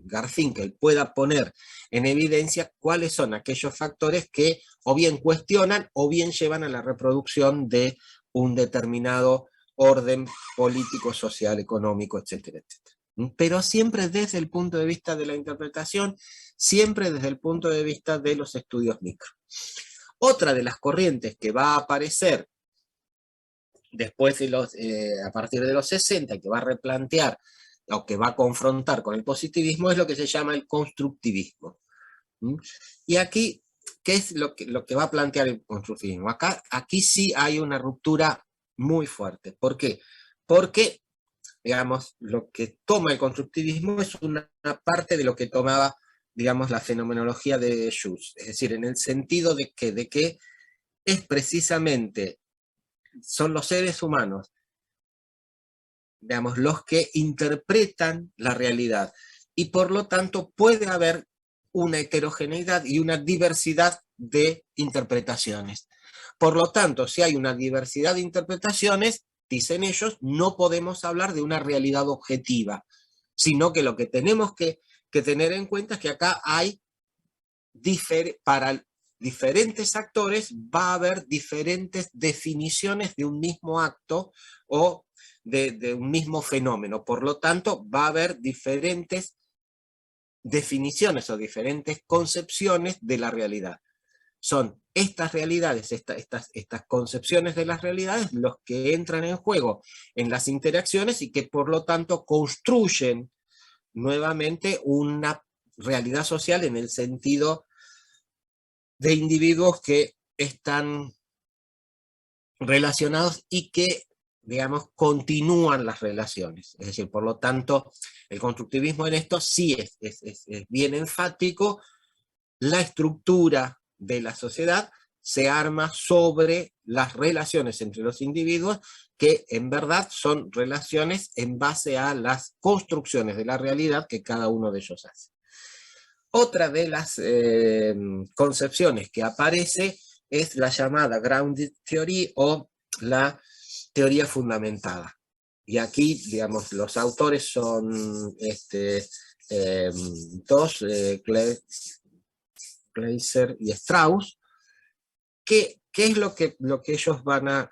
Garfinkel pueda poner en evidencia cuáles son aquellos factores que o bien cuestionan o bien llevan a la reproducción de un determinado orden político, social, económico, etcétera, etcétera. Pero siempre desde el punto de vista de la interpretación, siempre desde el punto de vista de los estudios micro. Otra de las corrientes que va a aparecer después de a partir de los 60, que va a replantear o que va a confrontar con el positivismo, es lo que se llama el constructivismo. Y aquí, ¿qué es lo que va a plantear el constructivismo? Aquí sí hay una ruptura muy fuerte. ¿Por qué? Porque, digamos, lo que toma el constructivismo es una parte de lo que tomaba, digamos, la fenomenología de Schultz. Es decir, en el sentido de que es precisamente, son los seres humanos, digamos, los que interpretan la realidad. Y por lo tanto puede haber una heterogeneidad y una diversidad de interpretaciones. Por lo tanto, si hay una diversidad de interpretaciones, dicen ellos, no podemos hablar de una realidad objetiva, sino que lo que tenemos que tener en cuenta es que acá hay, para diferentes actores, va a haber diferentes definiciones de un mismo acto o de un mismo fenómeno. Por lo tanto, va a haber diferentes definiciones o diferentes concepciones de la realidad. son estas realidades, estas concepciones de las realidades, los que entran en juego en las interacciones y que por lo tanto construyen nuevamente una realidad social en el sentido de individuos que están relacionados y que, digamos, continúan las relaciones. Es decir, por lo tanto, el constructivismo en esto sí es bien enfático. La estructura de la sociedad se arma sobre las relaciones entre los individuos, que en verdad son relaciones en base a las construcciones de la realidad que cada uno de ellos hace. Otra de las concepciones que aparece es la llamada grounded theory o la teoría fundamentada. Y aquí, digamos, los autores son dos, Gleiser y Strauss. ¿Qué es lo que ellos van a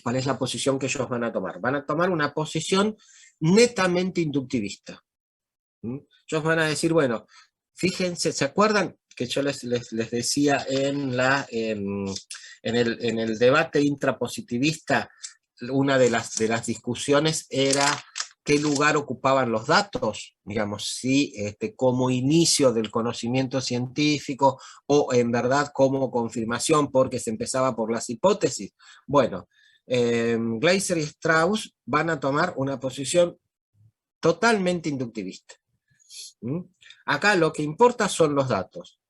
cuál es la posición que ellos van a tomar? Van a tomar una posición netamente inductivista. Ellos van a decir, bueno, fíjense, ¿se acuerdan que yo les decía en el debate intrapositivista, una de las discusiones era qué lugar ocupaban los datos, digamos, si como inicio del conocimiento científico o en verdad como confirmación, porque se empezaba por las hipótesis? Bueno, Gleiser y Strauss van a tomar una posición totalmente inductivista. Acá lo que importa son los datos.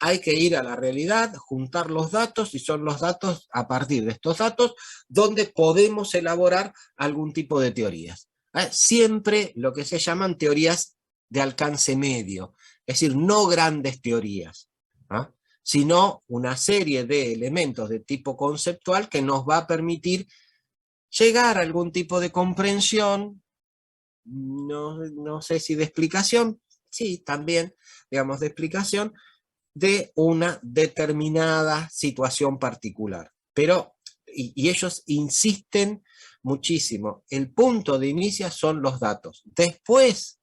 Hay que ir a la realidad, juntar los datos, y son los datos, a partir de estos datos, donde podemos elaborar algún tipo de teorías. Siempre lo que se llaman teorías de alcance medio, es decir, no grandes teorías, sino una serie de elementos de tipo conceptual que nos va a permitir llegar a algún tipo de comprensión, no sé si de explicación, sí, también, digamos, de explicación, de una determinada situación particular. Pero, y ellos insisten muchísimo, el punto de inicio son los datos. Después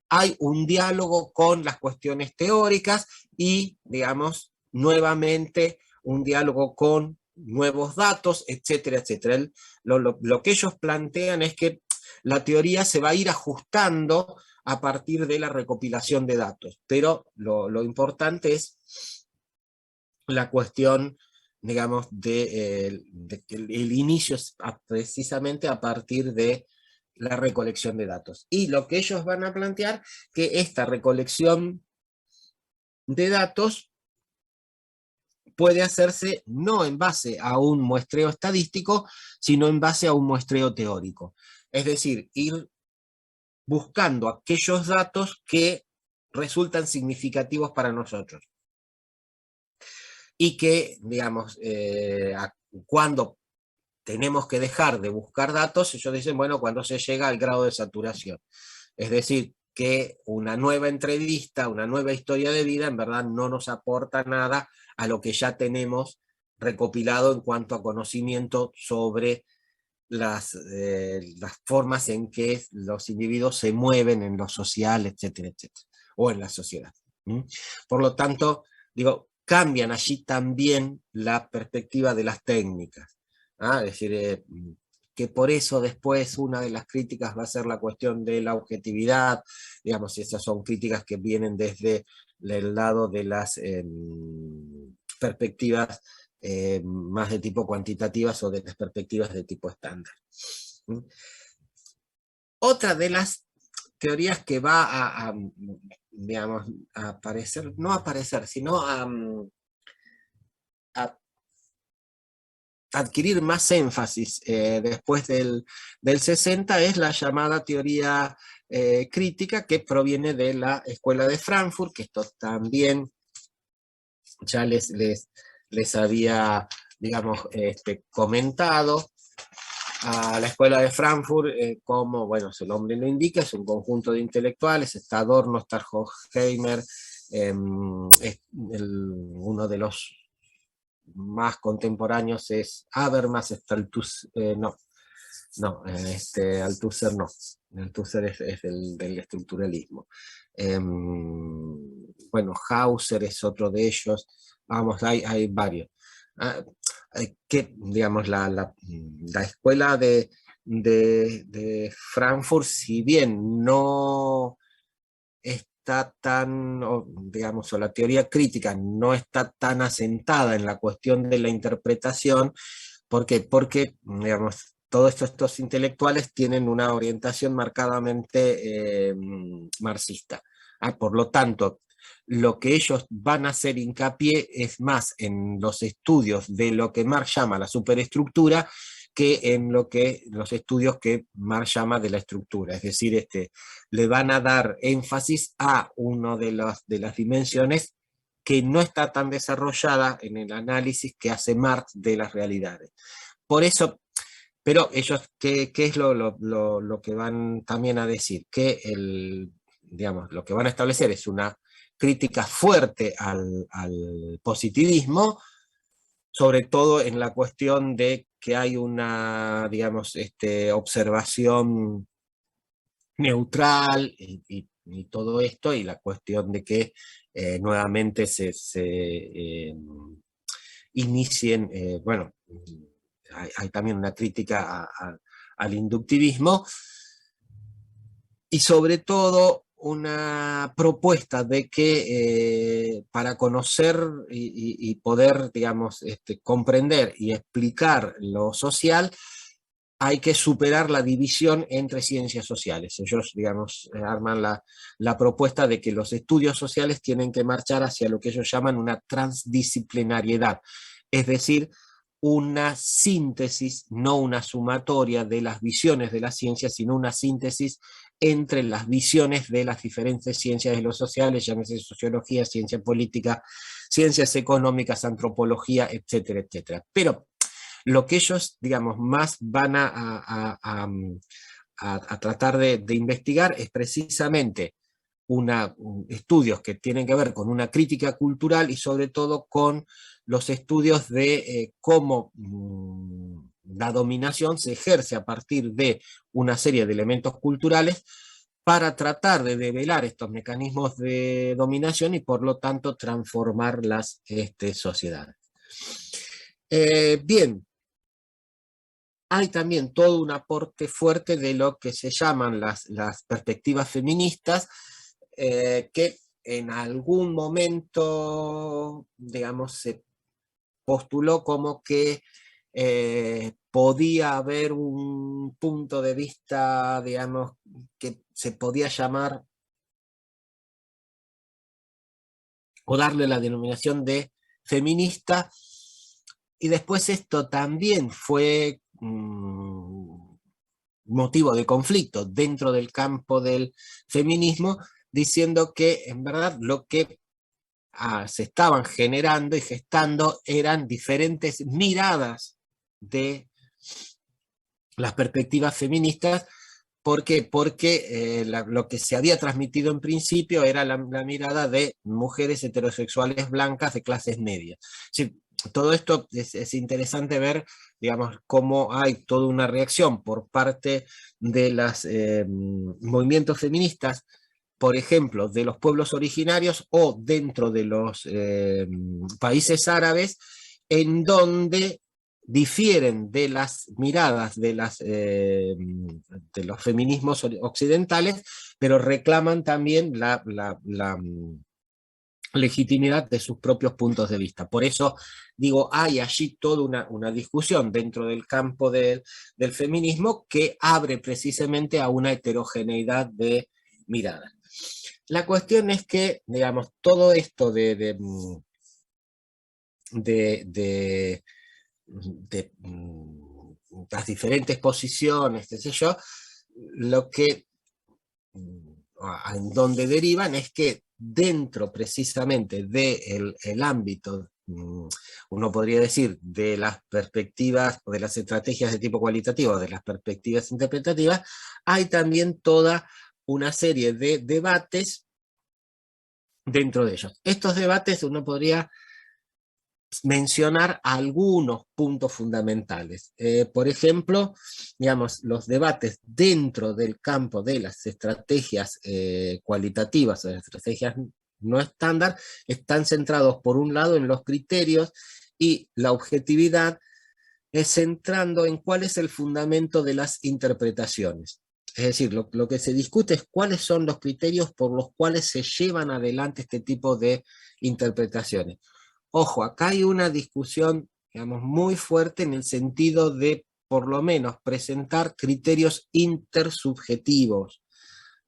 hay un diálogo con las cuestiones teóricas y, digamos, nuevamente un diálogo con nuevos datos, etcétera, etcétera. Lo que ellos plantean es que la teoría se va a ir ajustando a partir de la recopilación de datos, pero lo importante es la cuestión, digamos, de que el inicio es precisamente a partir de la recolección de datos. Y lo que ellos van a plantear, que esta recolección de datos puede hacerse no en base a un muestreo estadístico, sino en base a un muestreo teórico. Es decir, ir buscando aquellos datos que resultan significativos para nosotros. Y que, digamos, cuando tenemos que dejar de buscar datos, ellos dicen, bueno, cuando se llega al grado de saturación. Es decir, que una nueva entrevista, una nueva historia de vida, en verdad no nos aporta nada a lo que ya tenemos recopilado en cuanto a conocimiento sobre las formas en que los individuos se mueven en lo social, etcétera, etcétera, o en la sociedad. Por lo tanto, digo, cambian allí también la perspectiva de las técnicas. Es decir, que por eso después una de las críticas va a ser la cuestión de la objetividad, digamos, esas son críticas que vienen desde el lado de las perspectivas más de tipo cuantitativas o de las perspectivas de tipo estándar. Otra de las teorías que va digamos, a aparecer, no a aparecer, sino a adquirir más énfasis después del 60 es la llamada teoría crítica, que proviene de la Escuela de Frankfurt, que esto también ya les había, digamos, comentado. A la Escuela de Frankfurt, como, bueno, su nombre lo indica, es un conjunto de intelectuales, está Adorno, está Horkheimer, uno de los más contemporáneos es Habermas, está No, Althusser no. Althusser es del estructuralismo. Bueno, Hauser es otro de ellos. Vamos, hay varios. Que, digamos, la escuela de Frankfurt, si bien no está tan, digamos, o la teoría crítica no está tan asentada en la cuestión de la interpretación. ¿Por qué? Porque, digamos, todos estos intelectuales tienen una orientación marcadamente marxista. Por lo tanto, lo que ellos van a hacer hincapié es más en los estudios de lo que Marx llama la superestructura que en los estudios que Marx llama de la estructura. Es decir, le van a dar énfasis a una de las dimensiones que no está tan desarrollada en el análisis que hace Marx de las realidades. Por eso, pero ellos, ¿qué es lo que van también a decir? Que digamos, lo que van a establecer es una crítica fuerte al positivismo, sobre todo en la cuestión de que hay una, digamos, observación neutral y todo esto, y la cuestión de que nuevamente se inicien, bueno, hay también una crítica al inductivismo, y sobre todo una propuesta de que para conocer y poder, digamos, comprender y explicar lo social, hay que superar la división entre ciencias sociales. Ellos, digamos, arman la propuesta de que los estudios sociales tienen que marchar hacia lo que ellos llaman una transdisciplinariedad, es decir, una síntesis, no una sumatoria de las visiones de la ciencia, sino una síntesis entre las visiones de las diferentes ciencias de los sociales, llámese sociología, ciencia política, ciencias económicas, antropología, etcétera, etcétera. Pero lo que ellos, digamos, más van a tratar de investigar es precisamente estudios que tienen que ver con una crítica cultural y sobre todo con los estudios de cómo la dominación se ejerce a partir de una serie de elementos culturales para tratar de develar estos mecanismos de dominación y por lo tanto transformar las sociedades. Bien, hay también todo un aporte fuerte de lo que se llaman las perspectivas feministas, que en algún momento, digamos, se postuló como que podía haber un punto de vista, digamos, que se podía llamar o darle la denominación de feminista, y después esto también fue motivo de conflicto dentro del campo del feminismo, diciendo que en verdad lo que se estaban generando y gestando eran diferentes miradas de las perspectivas feministas. ¿Por qué? Porque lo que se había transmitido en principio era la mirada de mujeres heterosexuales blancas de clases medias. Sí, todo esto es interesante ver, digamos, cómo hay toda una reacción por parte de los movimientos feministas, por ejemplo, de los pueblos originarios o dentro de los países árabes, en donde difieren de las miradas de los feminismos occidentales, pero reclaman también la legitimidad de sus propios puntos de vista. Por eso digo, hay allí toda una discusión dentro del campo del feminismo que abre precisamente a una heterogeneidad de miradas. La cuestión es que, digamos, todo esto de las diferentes posiciones, qué sé yo, lo que en donde derivan es que dentro precisamente del ámbito, uno podría decir, de las perspectivas o de las estrategias de tipo cualitativo, de las perspectivas interpretativas, hay también toda una serie de debates dentro de ellos. Estos debates uno podría mencionar algunos puntos fundamentales. Por ejemplo, digamos, los debates dentro del campo de las estrategias cualitativas o de las estrategias no estándar están centrados por un lado en los criterios y la objetividad, centrando en cuál es el fundamento de las interpretaciones. Es decir, lo que se discute es cuáles son los criterios por los cuales se llevan adelante este tipo de interpretaciones. Ojo, acá hay una discusión, digamos, muy fuerte en el sentido de, por lo menos, presentar criterios intersubjetivos,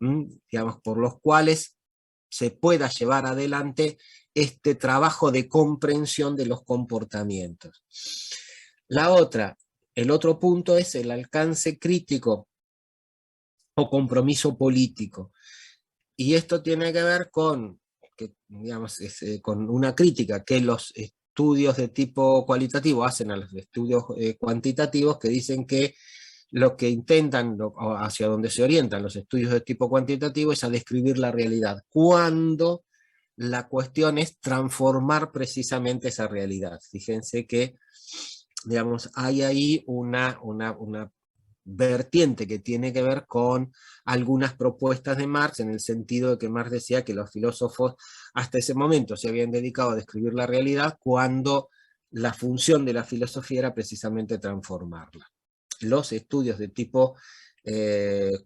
digamos, por los cuales se pueda llevar adelante este trabajo de comprensión de los comportamientos. El otro punto es el alcance crítico o compromiso político. Y esto tiene que ver con, digamos, con una crítica que los estudios de tipo cualitativo hacen a los estudios cuantitativos, que dicen que lo que intentan, hacia donde se orientan los estudios de tipo cuantitativo, es a describir la realidad, cuando la cuestión es transformar precisamente esa realidad. Fíjense que, digamos, hay ahí una vertiente que tiene que ver con algunas propuestas de Marx, en el sentido de que Marx decía que los filósofos hasta ese momento se habían dedicado a describir la realidad, cuando la función de la filosofía era precisamente transformarla. Los estudios de tipo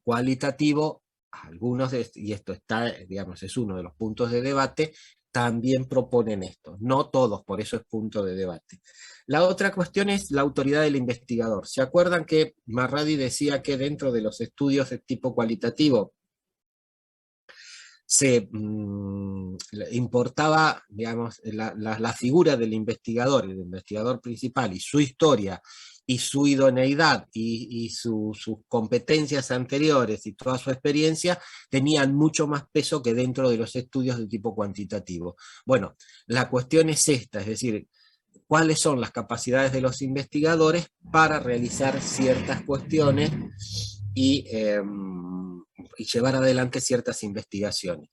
cualitativo, algunos y esto está, digamos, es uno de los puntos de debate, también proponen esto, no todos, por eso es punto de debate. La otra cuestión es la autoridad del investigador. ¿Se acuerdan que Marradi decía que dentro de los estudios de tipo cualitativo se importaba, digamos, la figura del investigador, el investigador principal, y su historia, y su idoneidad, y sus competencias anteriores, y toda su experiencia, tenían mucho más peso que dentro de los estudios de tipo cuantitativo? Bueno, la cuestión es esta, es decir, cuáles son las capacidades de los investigadores para realizar ciertas cuestiones y llevar adelante ciertas investigaciones.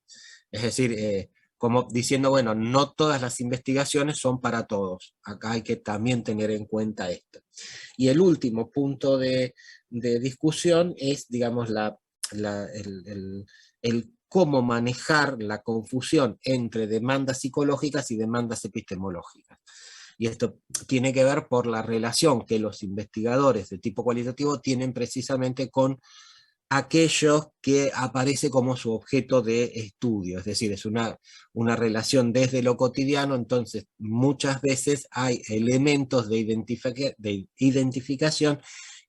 Es decir, como diciendo, bueno, no todas las investigaciones son para todos. Acá hay que también tener en cuenta esto. Y el último punto de discusión es, digamos, el cómo manejar la confusión entre demandas psicológicas y demandas epistemológicas. Y esto tiene que ver por la relación que los investigadores de tipo cualitativo tienen precisamente con aquello que aparece como su objeto de estudio, es decir, es una relación desde lo cotidiano. Entonces muchas veces hay elementos de identificación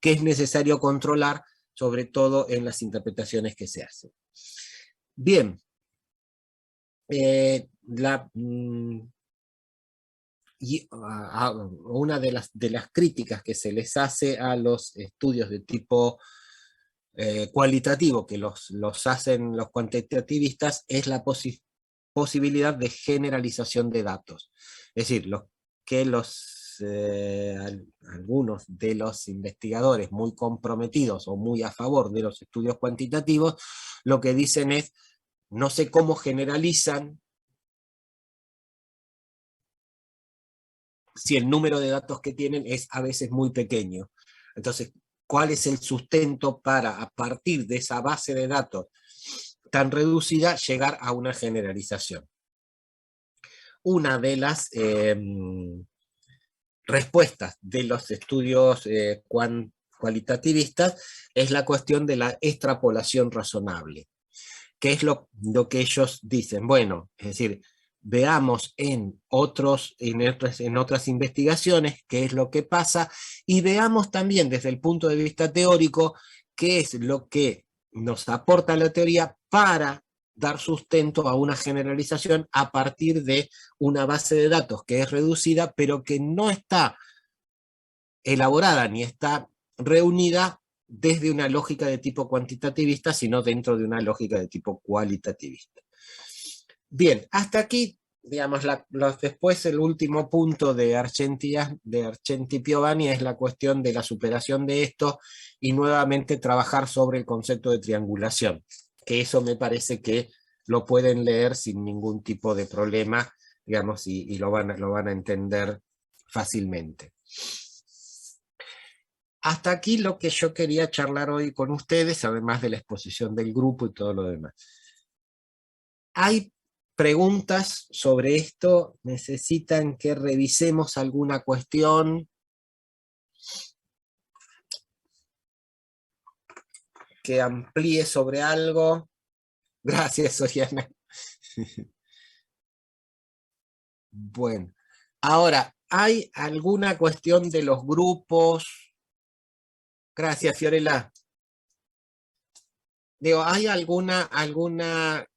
que es necesario controlar, sobre todo en las interpretaciones que se hacen. Bien, una de las críticas que se les hace a los estudios de tipo cualitativo, que los hacen los cuantitativistas, es la posibilidad de generalización de datos. Es decir, algunos de los investigadores muy comprometidos o muy a favor de los estudios cuantitativos, lo que dicen es, no sé cómo generalizan si el número de datos que tienen es a veces muy pequeño. Entonces, ¿cuál es el sustento para, a partir de esa base de datos tan reducida, llegar a una generalización? Una de las respuestas de los estudios cualitativistas es la cuestión de la extrapolación razonable. ¿Qué es lo que ellos dicen? Bueno, es decir, veamos en otras investigaciones qué es lo que pasa, y veamos también desde el punto de vista teórico qué es lo que nos aporta la teoría para dar sustento a una generalización a partir de una base de datos que es reducida, pero que no está elaborada ni está reunida desde una lógica de tipo cuantitativista, sino dentro de una lógica de tipo cualitativista. Bien, hasta aquí, digamos, después el último punto de Argenti Piovani es la cuestión de la superación de esto y nuevamente trabajar sobre el concepto de triangulación, que eso me parece que lo pueden leer sin ningún tipo de problema, digamos, y lo van a entender fácilmente. Hasta aquí lo que yo quería charlar hoy con ustedes, además de la exposición del grupo y todo lo demás. ¿Hay preguntas sobre esto? ¿Necesitan que revisemos alguna cuestión? ¿Que amplíe sobre algo? Gracias, Soriana. Bueno, ahora, ¿hay alguna cuestión de los grupos? Gracias, Fiorella. Digo, ¿hay alguna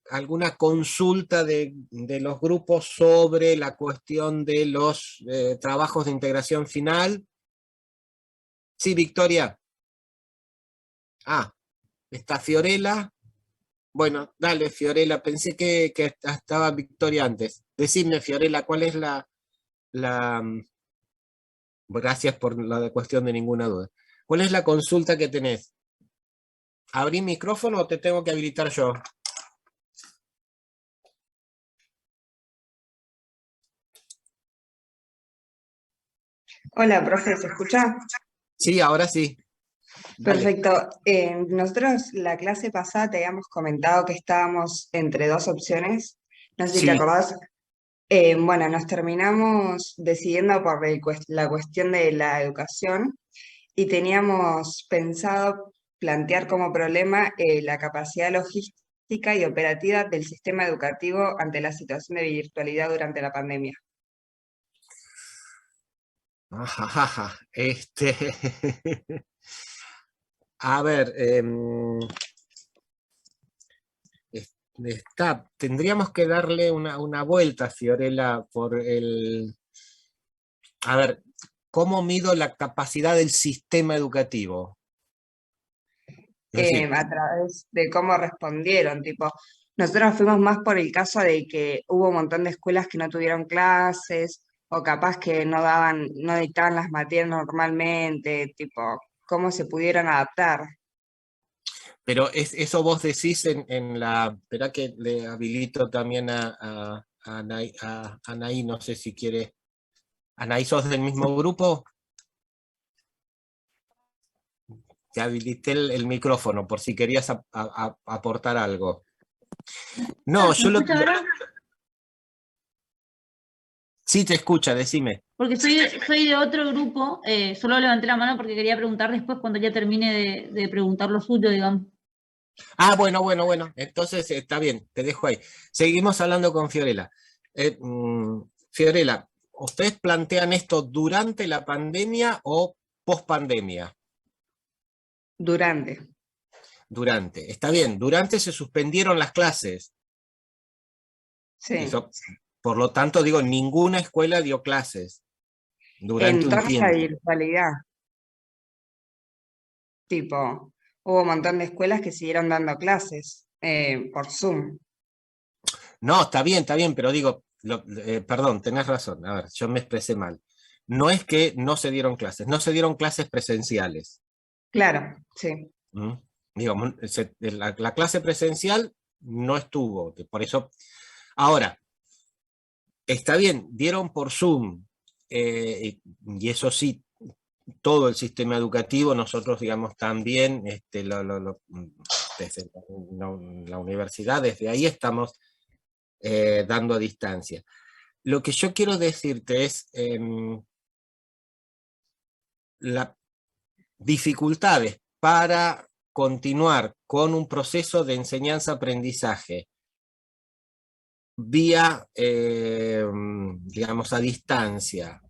consulta de los grupos sobre la cuestión de los trabajos de integración final? Sí, Victoria. Ah, está Fiorella. Bueno, dale, Fiorella, pensé que estaba Victoria antes. Decime, Fiorella, ¿cuál es gracias por la cuestión de ninguna duda. ¿Cuál es la consulta que tenés? ¿Abrí micrófono o te tengo que habilitar yo? Hola, profe, ¿se escucha? Sí, ahora sí. Dale. Perfecto. Nosotros la clase pasada te habíamos comentado que estábamos entre dos opciones. No sé si te Sí. acordás. Bueno, nos terminamos decidiendo por la cuestión de la educación y teníamos pensado plantear como problema la capacidad logística y operativa del sistema educativo ante la situación de virtualidad durante la pandemia. Ajajaja. A ver, tendríamos que darle una vuelta, Fiorella, por el... A ver, ¿cómo mido la capacidad del sistema educativo? Es decir, A través de cómo respondieron, tipo, nosotros fuimos más por el caso de que hubo un montón de escuelas que no tuvieron clases, o capaz que no dictaban las materias normalmente, tipo, cómo se pudieron adaptar. pero eso vos decís en la... Espera que le habilito también a Anaí, no sé si quiere... Anaí, ¿sos del mismo grupo? Te habilité el micrófono por si querías aportar algo. No, yo ¿Me escucha ahora? Sí, te escucha, decime. Porque soy de otro grupo, solo levanté la mano porque quería preguntar después cuando ya termine de preguntar lo suyo, digamos. Ah, bueno. Entonces está bien, te dejo ahí. Seguimos hablando con Fiorella. Fiorella, ¿ustedes plantean esto durante la pandemia o post pandemia? Durante. Durante. Está bien, durante se suspendieron las clases. Sí. Eso, por lo tanto, digo, ninguna escuela dio clases durante En un torno a tiempo. la virtualidad, tipo, hubo un montón de escuelas que siguieron dando clases por Zoom. No, está bien, pero digo, perdón, tenés razón, a ver, yo me expresé mal. No es que no se dieron clases presenciales. Claro, sí. ¿Mm? Digo, la clase presencial no estuvo, por eso. Ahora, está bien, dieron por Zoom, y eso sí, todo el sistema educativo, nosotros, digamos, también, desde la universidad, desde ahí estamos dando a distancia. Lo que yo quiero decirte es las dificultades para continuar con un proceso de enseñanza-aprendizaje vía, digamos, a distancia,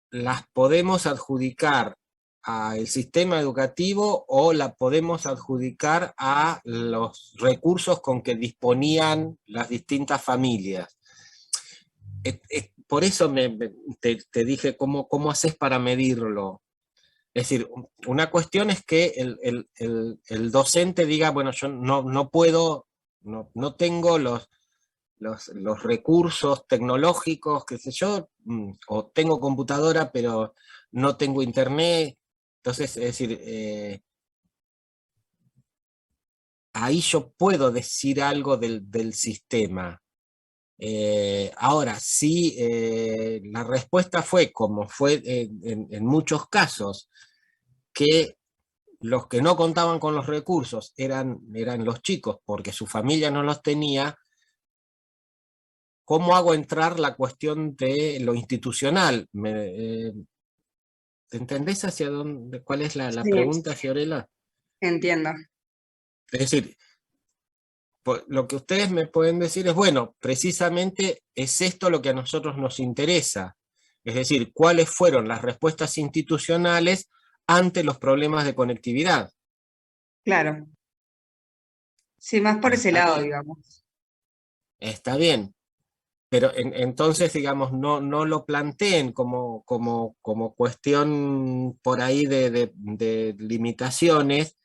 las podemos adjudicar al sistema educativo o la podemos adjudicar a los recursos con que disponían las distintas familias. Por eso te dije cómo haces para medirlo. Es decir, una cuestión es que el docente diga, bueno, yo no puedo, no tengo los recursos tecnológicos, qué sé yo, o tengo computadora, pero no tengo internet. Entonces, es decir, ahí yo puedo decir algo del sistema. Ahora, si la respuesta fue, como fue en muchos casos, que los que no contaban con los recursos eran los chicos porque su familia no los tenía, ¿cómo hago entrar la cuestión de lo institucional? ¿Entendés hacia dónde, cuál es la Sí, pregunta, Fiorella? entiendo. Es decir, lo que ustedes me pueden decir es, bueno, precisamente es esto lo que a nosotros nos interesa. Es decir, ¿cuáles fueron las respuestas institucionales ante los problemas de conectividad? Claro. Sí, más por ese Está lado, bien, digamos. está bien. Pero entonces, digamos, no lo planteen como cuestión por ahí de limitaciones,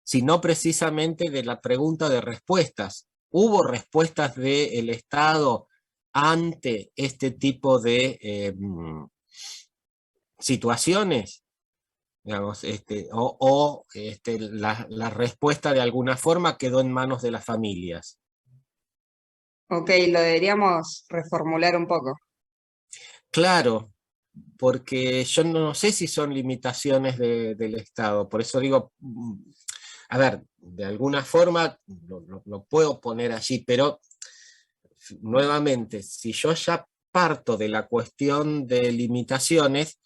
sino precisamente de la pregunta de respuestas. ¿Hubo respuestas del Estado ante este tipo de situaciones? Digamos, la respuesta de alguna forma quedó en manos de las familias. Ok, lo deberíamos reformular un poco. Claro, porque yo no sé si son limitaciones del Estado, por eso digo, a ver, de alguna forma lo puedo poner allí, pero nuevamente, si yo ya parto de la cuestión de limitaciones,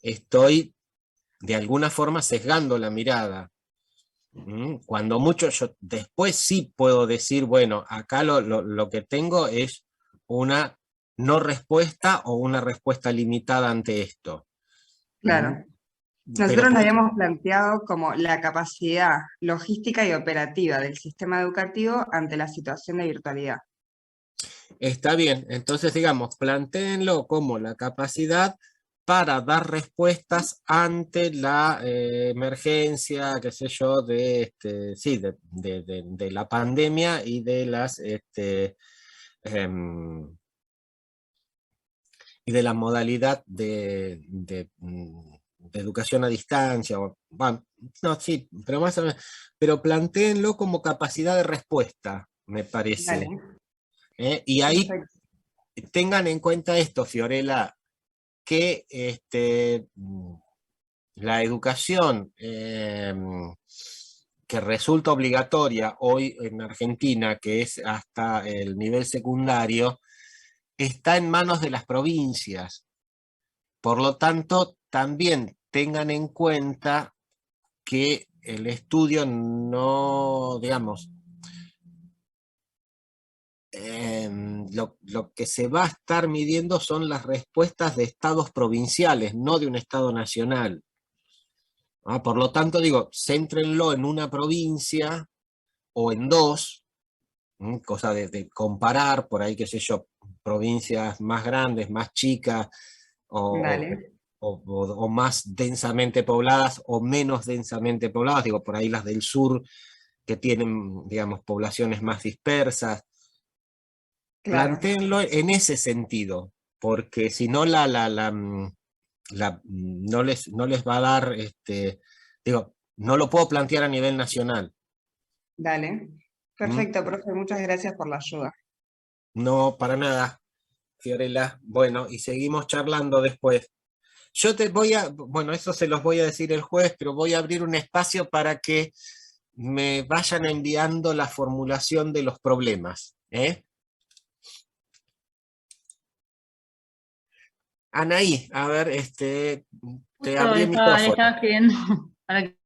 estoy de alguna forma sesgando la mirada. Cuando mucho yo después sí puedo decir, bueno, acá lo que tengo es una no respuesta o una respuesta limitada ante esto. Claro. Pero Nosotros lo habíamos planteado como la capacidad logística y operativa del sistema educativo ante la situación de virtualidad. está bien, entonces digamos, plantéenlo como la capacidad para dar respuestas ante la emergencia, qué sé yo, sí, de la pandemia y de las y de la modalidad de educación a distancia. Bueno, no, sí, pero más o menos, pero plantéenlo como capacidad de respuesta, me parece. Dale, Y ahí perfecto. tengan en cuenta esto, Fiorella, que la educación que resulta obligatoria hoy en Argentina, que es hasta el nivel secundario, está en manos de las provincias. Por lo tanto, también tengan en cuenta que el estudio no, digamos, lo que se va a estar midiendo son las respuestas de estados provinciales, no de un estado nacional. Por lo tanto, digo, céntrenlo en una provincia o en dos, cosa de comparar, por ahí, qué sé yo, provincias más grandes, más chicas, o, Dale, o más densamente pobladas o menos densamente pobladas, digo, por ahí las del sur que tienen, digamos, poblaciones más dispersas. claro. Plantéenlo en ese sentido, porque si no no les va a dar, digo, no lo puedo plantear a nivel nacional. Dale. ¿Mm? Perfecto, profe, muchas gracias por la ayuda. No, para nada, Fiorella. Bueno, y seguimos charlando después. Yo te voy bueno, eso se los voy a decir el jueves, pero voy a abrir un espacio para que me vayan enviando la formulación de los problemas. Anaí, a ver, te Justo abrí el le estaba micrófono. escribiendo para que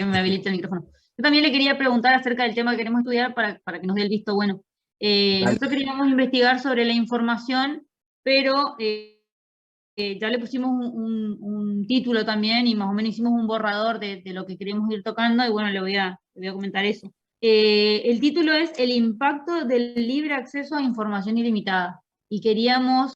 me habilite el micrófono. Yo también le quería preguntar acerca del tema que queremos estudiar para que nos dé el visto bueno. Dale. Nosotros queríamos investigar sobre la información, pero ya le pusimos un título también y más o menos hicimos un borrador de lo que queremos ir tocando y bueno, le voy a comentar eso. El título es El impacto del libre acceso a información ilimitada y queríamos